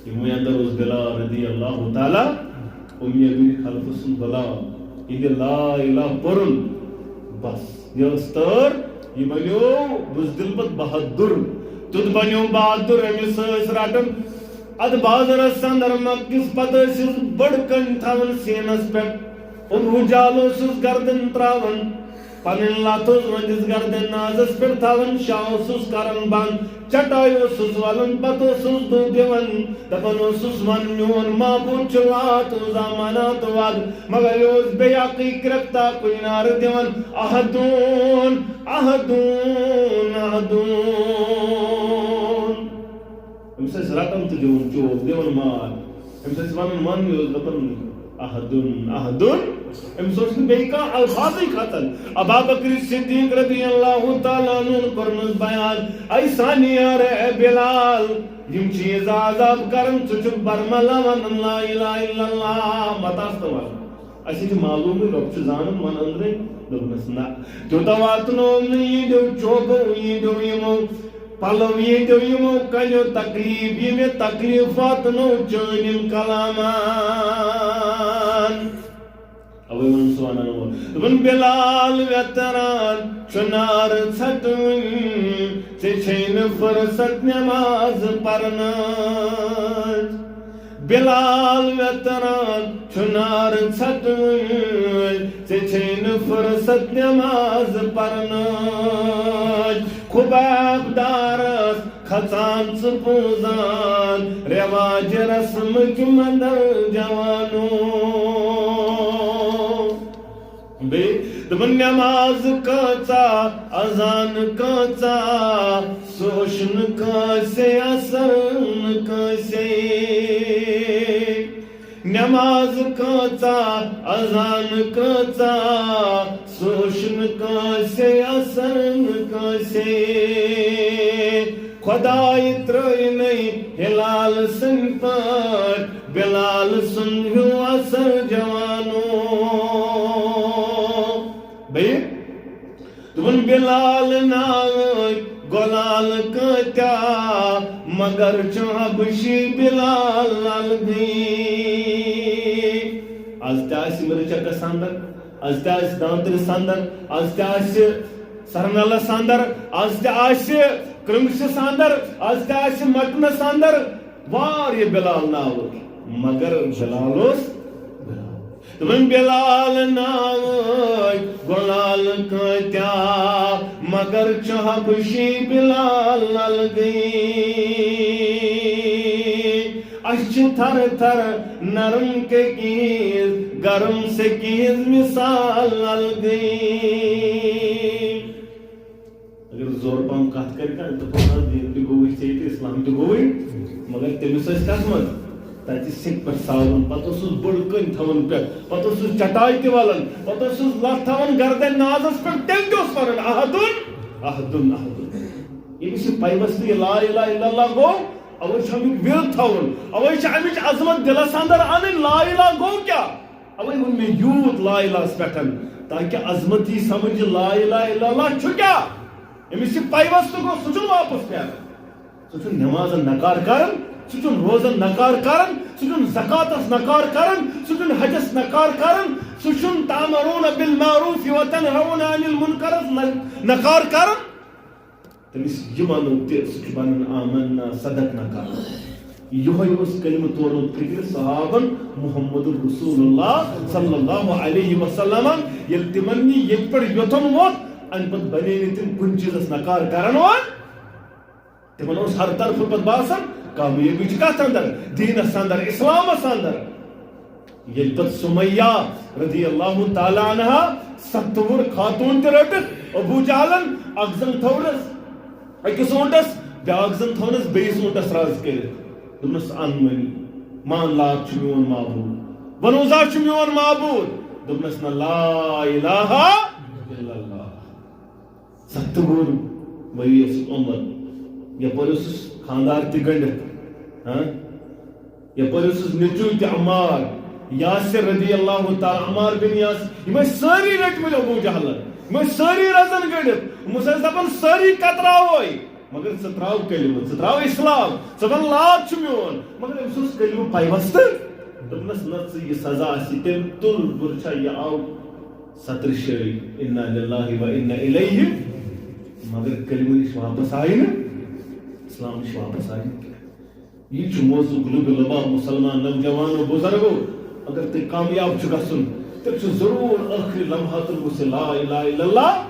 یِموٕے اندر اوس بلال رضی اللہ تعالیٰ اُمیہ بن خلف سُنٛد غلام ییٚلہِ لا الہ پوٚرُن بس یہِ ٲس تٲر یہِ بنیو بُزدِل پتہٕ بہادُر تیُتھ بنیو بہادُر أمِس ٲسۍ رٹان اد بازرس اندر مکس پتہٕ ٲسِس بٔڑ کٔنۍ تھاوان سیٖنس پٮ۪ٹھ رُجال اوسُس گردن تراوان پنٕنۍ لتھ اوس ونٛدِس گردن نازس پٮ۪ٹھ تھاوان شاہ اوسُس کران بنٛد چٹاے اوسُس ولان پتہٕ اوسُس دُہ دِوان دپان اوسُس ون میون معبوٗد چھُ لات زامانات ود مگر یہِ اوس بیٚیہِ اکٕے کرٛٮ۪کتا کُنہِ نعرٕ دِوان احدوٗن احدوٗن احدوٗن أمِس ٲسۍ رٹان تہٕ دِوان چوب دِوان مال أمِس ٲسۍ ونان ون یہِ اوس دپان احدُن احدُن أمِس اوس نہٕ بیٚیہِ کانٛہہ الفاظٕے کھژان ابا بکر صدیق رضی اللہ تعالیٰ عنہُن کوٚرنَس بیان اے سانہِ یار اے بلال یِم چیٖز عذاب کران ژٕ چھُکھ برملا ونان لا الہ الا اللہ متاس تہٕ ونان اَسے چھُ معلوٗمٕے رۄب چھُ زانان ون أنٛدرَے دوٚپنَس نہ تیوٗتاہ واتنووُم نہٕ یِہنٛدیو چوبو یِہنٛدیو یِمو پلو یِہنٛدیو یِمو کنیو تکلیٖف یہِ مےٚ تکلیٖف واتنو چٲنۍ یِم کلامن اوے ون سُہ ونان وول دوٚپُن بلال ویتران چھُ نارٕ ژھٹوٕنۍ ژےٚ چھے نہٕ فُرصت نٮ۪ماز پرنٕچ بلال ویتران چھُ نارٕ ژھٹوٕنۍ ژےٚ چھے نہٕ فُرصت نٮ۪ماز پرنٕچ خُباب دارس کھژان ژٕ پوٗزان رٮ۪واج رسمٕکۍ منٛدل جوانو دپن نماز کۭژا اذان کۭژا سوش نہٕ کٲنٛسے اثر نہٕ کٲنٛسے نماز کۭژا اذان کۭژا سوش نہٕ کٲنٛسے اثر نہٕ کٲنٛسے خۄداے ترٛٲینَے ہلال سٕنٛدۍ پٲٹھۍ بلال سُنٛد ہیوٗ اثر جوانو بیٚیہِ دوٚپُن بلال ناوٕکۍ گۄلال کۭتیاہ مگر چھُ حبشی بلال الگٕے آز تہِ آسہِ مِرچکس اندر آز تہِ آسہِ دانترِس اندر آز تہِ آسہِ سرنلس اندر آز تہِ آسہِ کرٛنٛگسِس اندر آز تہِ آسہِ مٹنس اندر واریاہ بلال ناوٕکۍ مگر بلال اوس دوٚپُن بلال ناوٕکۍ گۄلال کۭتیاہ مگر چھُ حبشی بلال الگٕے اَسہِ چھِ تھر تھر نرم کے گیز گرم سے گیز مثال الگٕے اگر زور پہم کتھ کرِ کانٛہہ دپان دین تہِ گوٚوٕے ژےٚ تہِ اسلام تہِ گوٚوٕے مگر تٔمِس ٲسۍ کتھ منٛز تتہِ سیٚکہِ پٮ۪ٹھ ساوُن پتہٕ اوسُس بٔڑ کٔنۍ تھاوان پٮ۪ٹھ پتہٕ اوسُس چٹاے تہِ ولان پتہٕ اوسُس لتھ تھاوان گردن نازس پٮ۪ٹھ تیٚلہِ تہِ اوس ونان احدُن احدُن احدُن ییٚمِس یہِ پیوستی لا الہ الا اللہ گوٚو اوے چھُ امیُک وِل تھاوُن اوے چھِ امِچ عظمت دلس اندر انٕنۍ لا الہ گوٚو کیٛاہ اوے ووٚن مےٚ یوٗت لا الہس پٮ۪ٹھ تاکہِ عظمت یی سمجھ لا الہ الا اللہ چھُ کیٛاہ ییٚمِس یہِ پیوستہٕ گوٚو سُہ چھُنہٕ واپس پھیران سُہ چھُنہٕ نٮ۪مازن نکار کران سُہ چھُنہٕ روزن نکار کران سُہ چھُنہٕ زکاتس نکار کران سُہ چھُنہٕ حجس نکار کران سُہ چھُنہٕ تامرون بالمعروف وتنہون عن المنکرس نکار کران تٔمِس یہِ ونو تہِ سُہ چھُ ونان آمنا صدقنا کران یِہوے اوس کلمہ تورمُت فکرِ صحابن محمد رسول اللہ صلی اللہ علیہ وسلم ییٚلہِ تِمن نہِ ییٚتہِ پٮ۪ٹھ یوٚتن ووت امہِ پتہٕ بنے نہٕ تِم کُنہِ چیٖزس نکار کران وۄنۍ تِمن اوس ہر طرفہٕ پتہٕ باسان کامیٲبی چھِ کتھ اندر دیٖنس اندر اسلامس اندر ییٚلہِ پتہٕ سُمیہ رضی اللہ تعالیٰ عنہا 70 خاتوٗن تہِ رٔٹکھ ابوٗ جہلن اکھ زن تھوونس أکِس اوٗنٹس بیٛاکھ زن تھوونس بیٚیِس اوٗنٹس رز کٔرِتھ دوٚپنس ان وۄنۍ مان لات چھُ میون معبوٗد ونوزا چھُ میون معبوٗد دوٚپنس نہ لا الہ الا اللہ 70 ؤریَس عمر یپٲرۍ اوسُس خاندار تہِ گٔنڈِتھ یپٲرۍ اوسُس نیٚچوٗ تہِ عمار یاسر رضی اللہ تعالیٰ عمار بن یاسر یِم ٲسۍ سٲری رٔٹمٕتۍ ابوٗ جہلن یِم ٲسۍ سٲری رزن گٔنڈِتھ یِم ٲسۍ دپان سٲری کتراوے مگر ژٕ تراو کلمہٕ ژٕ تراو اسلام ژٕ ون لات چھُ میون مگر أمِس اوس کلمہٕ پیوستہٕ دوٚپنس نہ ژٕ یہِ سزا آسہِ تیٚلہِ تُل بُرچھا یہِ آو 70 شٲری انا للہ و انا الیہ مگر کلمہٕ نِش واپس آیہِ نہٕ اسلام نِش واپس آیہِ نہٕ یہ موضوع قلوب لباب مسلمان نوجوانو بزرگو اگر تُہۍ کامیاب چھُ گژھُن تیٚلہِ چھُ ضروٗر ٲخری لمحاتن گوٚژھ لا الہ الا اللہ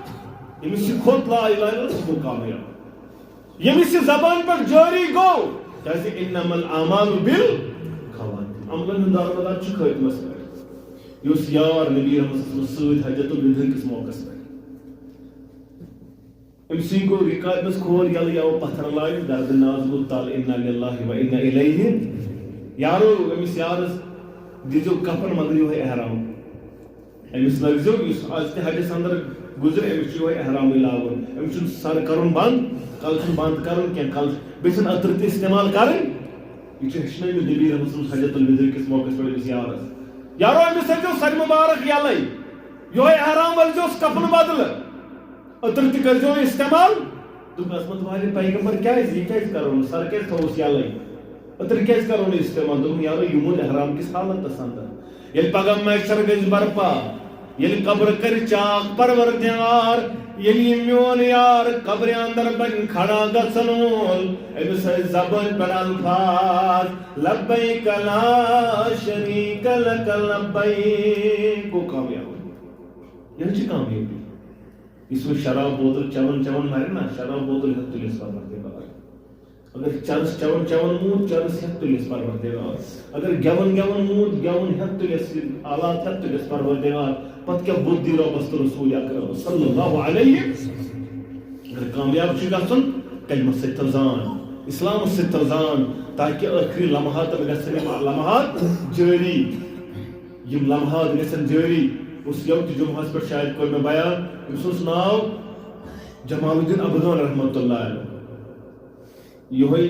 ییٚمِس یہِ کھوٚت لا الہ الا اللہ سُہ گوٚو کامیاب ییٚمِس یہِ زبانہِ پٮ۪ٹھ جٲری گوٚو کیٛازِ انما الاعمال بالخواتیم عملن ہُنٛد دارمدار چھُ خٲتمس پٮ۪ٹھ یہِ اوس یار نبی رحمت سۭتۍ حجت الوداع کِس موقعس پٮ۪ٹھ أمسٕے گوٚو رِکابس کھول یلہٕ آو پتھر لاینہٕ دردِ ناز گوٚو تل انا للہ و انا الیہ یارو أمِس یارس دیٖزیو کفن مگر یِہوے احرام أمِس لٲگزیو یُس آز تہِ حجس اندر گُزرِ أمِس چھُ یِہوے احرامٕے لاگُن أمِس چھُنہٕ سر کرُن بنٛد کلہٕ چھُنہٕ بنٛد کرُن کینٛہہ کلہٕ بیٚیہِ چھُنہٕ عطر تہِ استعمال کرٕنۍ یہِ چھُ ہیٚچھنٲومٕتۍ نبی رحمت صٲبن حجت الوداع کِس موقعس پٮ۪ٹھ أمِس یارس یارو أمِس تھٲیزیو سرِ مُبارک یلے یِہوے احرام ؤلزیوس کفنہٕ بدلہٕ عطر تہِ کٔرزیو استعمال دوٚپنس عصمت والہِ پیغمبر کیٛازِ یہِ کیٛازِ کرو نہٕ سر کیٛازِ تھووُس یلے عطر کیٛازِ کرو نہٕ استعمال دوٚپُن یارو یہِ موٗد احرام کِس حالتس اندر ییٚلہِ پگاہ محشر گژھِ برپا ییٚلہِ قبر کرِ چاک پروردگار ییٚلہِ یہِ میون یار قبرِ اندر بنہِ کھڑا گژھن وول أمِس ٲسۍ زبٲنۍ پٮ۪ٹھ الفاظ لبیک لا شریٖک لک لبیک گوٚو کامیاب یہِ چھِ کامیٲبی یُس وۄنۍ شراب بوتل چٮ۪وان چٮ۪وان مرِ نا شراب بوتل ہٮ۪تھ تُلِس پروردگار اگر چرس چون چون مود چرس ہیت تلس پروردگار اگر گون گون مود گون ہیت تلس آلات ہیت تلس پروردگار پت کیا بدھی ربس تو رسول اکرم صلی اللہ علیہ اگر کامیاب چھ گژھن کلمہ سۭتۍ تھاو زان اسلام سۭتۍ تھاو زان تاکہ ٲخری لمحات گژھن یِم لمحات جٲری یم لمحات گژھن جٲری اس یوم جمعہس پٮ۪ٹھ شاید کوٚر مےٚ بیان أمِس اوس ناو جمال الدین ابدان رحمۃ اللہ علیہ یہ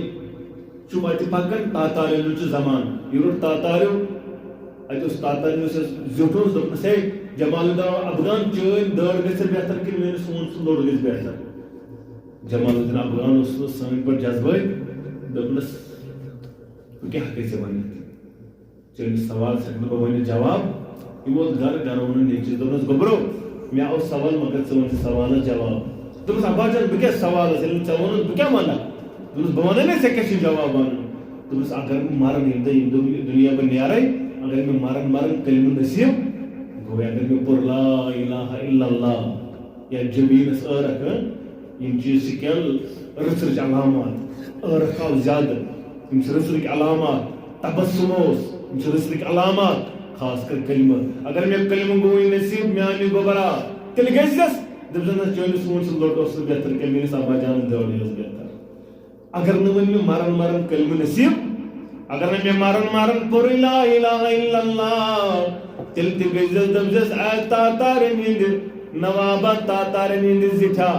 چھُ اتہِ پکان تاتاریٚن چھُ زمان یہ روٚٹ تاتاریو اتہِ اوس تاتاریٚن زیوٗٹھ اوس دوٚپنس ہے جمال الدین ابدان چٲنۍ دٲڑ گژھِ بہتر کِنہٕ میٲنِس ہوٗن سُنٛد لوٚڑ گژھِ بہتر جمال الدین ابدان اوس نہٕ سٲنۍ پٲٹھۍ جذبٲتۍ دوٚپنس بہٕ کیٛاہ ہٮ۪کے ژےٚ ؤنِتھ چٲنِس سوالس ہٮ۪کہٕ نہٕ بہٕ ؤنِتھ جواب یہِ ووت گرٕ گرٕ ووٚنُن نیٚچوِس دوٚپنس گوٚبرو مےٚ آو سوال مگر ژٕ وَن سوالس جواب دوٚپنس ابا جان بہٕ کیٛاہ سوالس ییٚلہِ نہٕ ژےٚ ووٚنُتھ بہٕ کیٛاہ وَنہٕ دوٚپنس بہٕ وَنَے نا ژےٚ کیٛاہ چھُے جواب وَنُن دوٚپنس اگر بہٕ مرن ییٚمہِ دۄہ ییٚمہِ دُنیا بہٕ نیرے اگر مےٚ مرن کلمہٕ نصیٖب گوٚو اگر مےٚ پوٚر لا الہ الا اللہ یا جمیٖنس ٲرکھ یِم چیٖز چھِ کینٛہہ رٕژرٕچ علامات ٲرکھ آو زیادٕ یِم چھِ رٕژرٕکۍ علامات تبسم اوس یِم چھِ رٕژرٕکۍ علامات خاص کر کلمہٕ اگر مےٚ کلمہٕ گوٚوٕے نصیٖب میانہِ گوبرا تیٚلہِ گژھٮ۪س دپزن چٲنِس ہوٗن سُنٛد لوٚٹ اوس نہٕ بہتر کینٛہہ میٲنِس ابا جانس دٲڑٕے ٲس بہتر اگر نہٕ وۄنۍ مےٚ مرن کلمہٕ نصیٖب اگر نہٕ مےٚ مرن پوٚرُے لا الہ الا اللہ تیٚلہِ تہِ گٔژھۍزٮ۪س دپزٮ۪س اے تاتارٮ۪ن ہِنٛدِ نوابا تاتارٮ۪ن ہِنٛدِ زِٹھا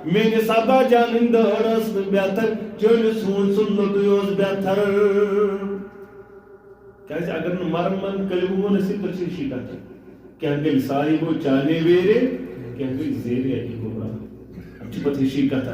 میٲنِس ابا جان ہٕنٛدۍ دٲڑ ٲس نہٕ بہتر چٲنِس ہوٗن سُنٛد لوٚٹُے اوس بہتر کیٛازِ اگر نہٕ مرن کلمہٕ گوٚو نصیٖب تیٚلہِ چھِ ہِشی کتھ کینٛہہ گٔے صاحبو چانے ویرے کینٛہہ گٔے زیرے اکی گوبرا اتھ چھِ پتہٕ ہِشی کتھا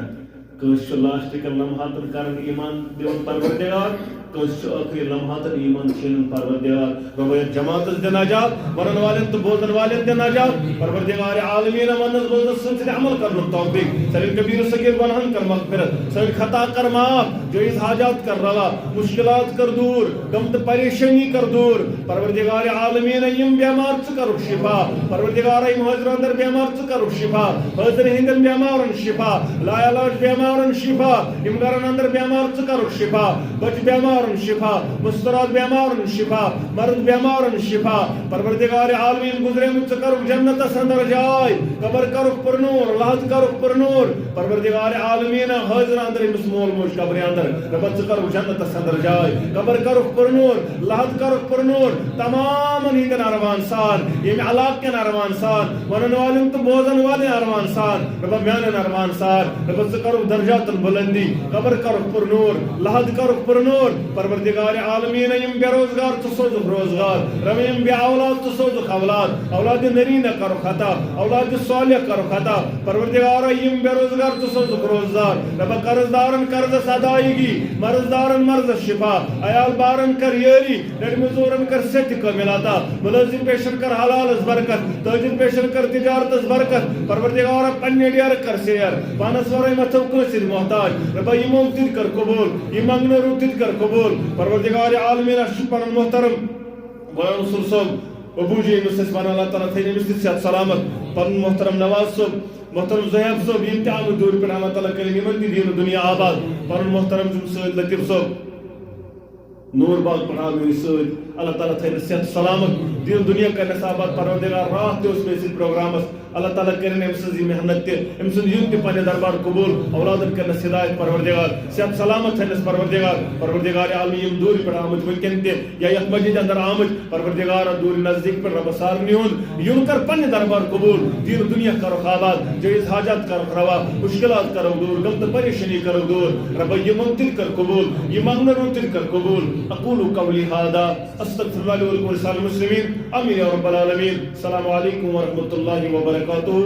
کٲنٛسہِ چھُ لاسٹٕکٮ۪ن لمحاتن کران ایمان دِوان پروردگار کٲنٛسہِ چھُ ٲخری لمحاتن ایمان چھینان پروردگار رۄبا یتھ جماعتس دِ نجات ونن والٮ۪ن تہٕ بوزن والٮ۪ن دِ نجات پروردگار عالمیٖن وننس بوزنس سۭتۍ سۭتۍ عمل کرنُک توفیق سٲنۍ کبیٖر صغیٖر گۄنہن کر مغفرت سٲنۍ خطا کر معاف جٲیز حاجات کر روا مشکلات کر دوٗر غم تہٕ پریشٲنی کر دوٗر پروردگار عالمیٖن یِم بٮ۪مار ژٕ کرُکھ شفا پروردگار یِم حٲضرٕ اندر بٮ۪مار ژٕ کرُکھ شفا حٲضرٕ ہٕنٛدٮ۪ن بٮ۪مارن شفا لا علاج بٮ۪مارن شفا یِم گرن اندر بٮ۪مار ژٕ کرُکھ شفا بچہِ بٮ۪مارن شفا مسترات بٮ۪مارن شفا مرد بٮ۪مارن شفا پروردگار عالمیٖن گُزریمٕتۍ ژٕ کرُکھ جنتس اندر جاے قبر کرُکھ پُرنوٗر لحد کرُکھ پُرنوٗر پروردگار عالمیٖن حٲضرٕ اندر أمِس مول موج قبرِ اندر رۄبا ژٕ کرُکھ جنتس اندر جاے قبر کرُکھ پُرنوٗر لحد کرُکھ پُرنوٗر تمامن ہٕنٛدٮ۪ن ارمان سان ییٚمہِ علاقہٕ کٮ۪ن ارمان سان ونن والٮ۪ن تہٕ بوزن والٮ۪ن ارمان سان رۄبا میانٮ۪ن ارمان سان رۄبا ژٕ کرُکھ درجاتن بلندی قبر کرُکھ پُرنوٗر لحد کرُکھ پُرنوٗر پروردگار عالمیٖن یِم بے روزگار ژٕ سوزُکھ روزگار رۄبا یِم بے اولاد ژٕ سوزُکھ اولاد اولادِ نریٖنہ کرُکھ عطا اولادِ صالح کرُکھ عطا پروردگارا یِم بے روزگار ژٕ سوزُکھ روزگار رۄبا قرض دارن قرضس ادائیگی مرض دارن مرضس شفا عیال بارن کر یٲری نڑِ مزوٗرن کر سیٚتہِ کٲمِل عطا مُلٲزِم پیشن کر حلالس برکت تٲجِر پیشن کر تجارتس برکت پروردگارا پننہِ ڈیرٕ کر سیر پانس ورٲے متھو کٲنٛسہِ محتاج رۄبا یِمو تہِ کر قبوٗل یہِ منگنہٕ روٗد تہِ کر قبوٗل پروردگار عالمیٖن اَسہِ چھُ پنُن محترم غلام رسول صٲب ابوٗ جی ییٚمِس أسۍ ونان اللہ تعالیٰ تھٲیِن أمِس تہِ صحت سلامت پنُن محترم نواز صٲب محترم زہیب صٲب یِم تہِ آمٕتۍ دوٗرِ پٮ۪ٹھ اللہ تعالیٰ کٔرِنۍ یِمن تہِ دیٖنہٕ دُنیا آباد پنُن محترم چھُم سۭتۍ لطیف صٲب نور باغ پٮ۪ٹھ آو مےٚ سۭتۍ اللہ تعالیٰ تھٲینس صحت سلامت دیٖن دُنیا کرنس آباد پروردگار راتھ تہِ اوس مےٚ سۭتۍ پروگرامس اللہ تعالیٰ کٔرِنۍ أمۍ سٕنٛز یہِ محنت تہِ أمۍ سُنٛد یُن تہِ پننہِ دربار قبوٗل اولادن کرنس ہدایت پروردگار صحت سلامت تھٲینس پروردگار عالمی یِم دوٗرِ پٮ۪ٹھ آمٕتۍ وٕنکٮ۪ن تہِ یا یتھ مسجد اندر آمٕتۍ پروردگار دوٗرِ نزدیٖک پٮ۪ٹھ رۄبا سارنٕے ہُنٛد یُن کر پننہِ دربار قبوٗل دیٖن دُنیا کرُکھ آباد جٲیز حاجات کرُکھ روا مشکلات کرو دوٗر غم تہٕ پریشٲنی کرو دوٗر رۄبا یِمن تہِ کر قبوٗل یہِ منگنہٕ روٗد تہِ کر قبوٗل اقولُ قولی هذا استغفر الله لي ولكم ولسائر المسلمين امين يا رب العالمين السلام عليكم ورحمة الله وبركاته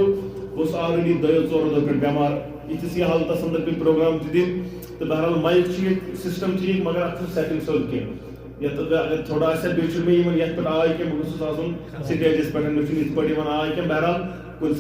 بہٕ آلریڈی دۄیو ژورو دۄہ پٮ۪ٹھ بٮ۪مار یِتھِس یہِ حالتس اندر پیٚیہِ پروگرام تہِ دِنۍ تہٕ بہرحال مایِک چھُ ییٚتہِ سسٹم ٹھیٖک مگر اتھ چھُنہٕ سیٹنگ سیوٚد کینٛہہ یتھ اگر تھوڑا آسہِ ہا بیٚیہِ چھُنہٕ مےٚ یِمن یتھ پٮ۪ٹھ آے کینٛہہ بہٕ گوٚژھُس آسُن سٹیجس پٮ۪ٹھ مےٚ چھُنہٕ یِتھ پٲٹھۍ یِوان آے کینٛہہ بہرحال کُنہِ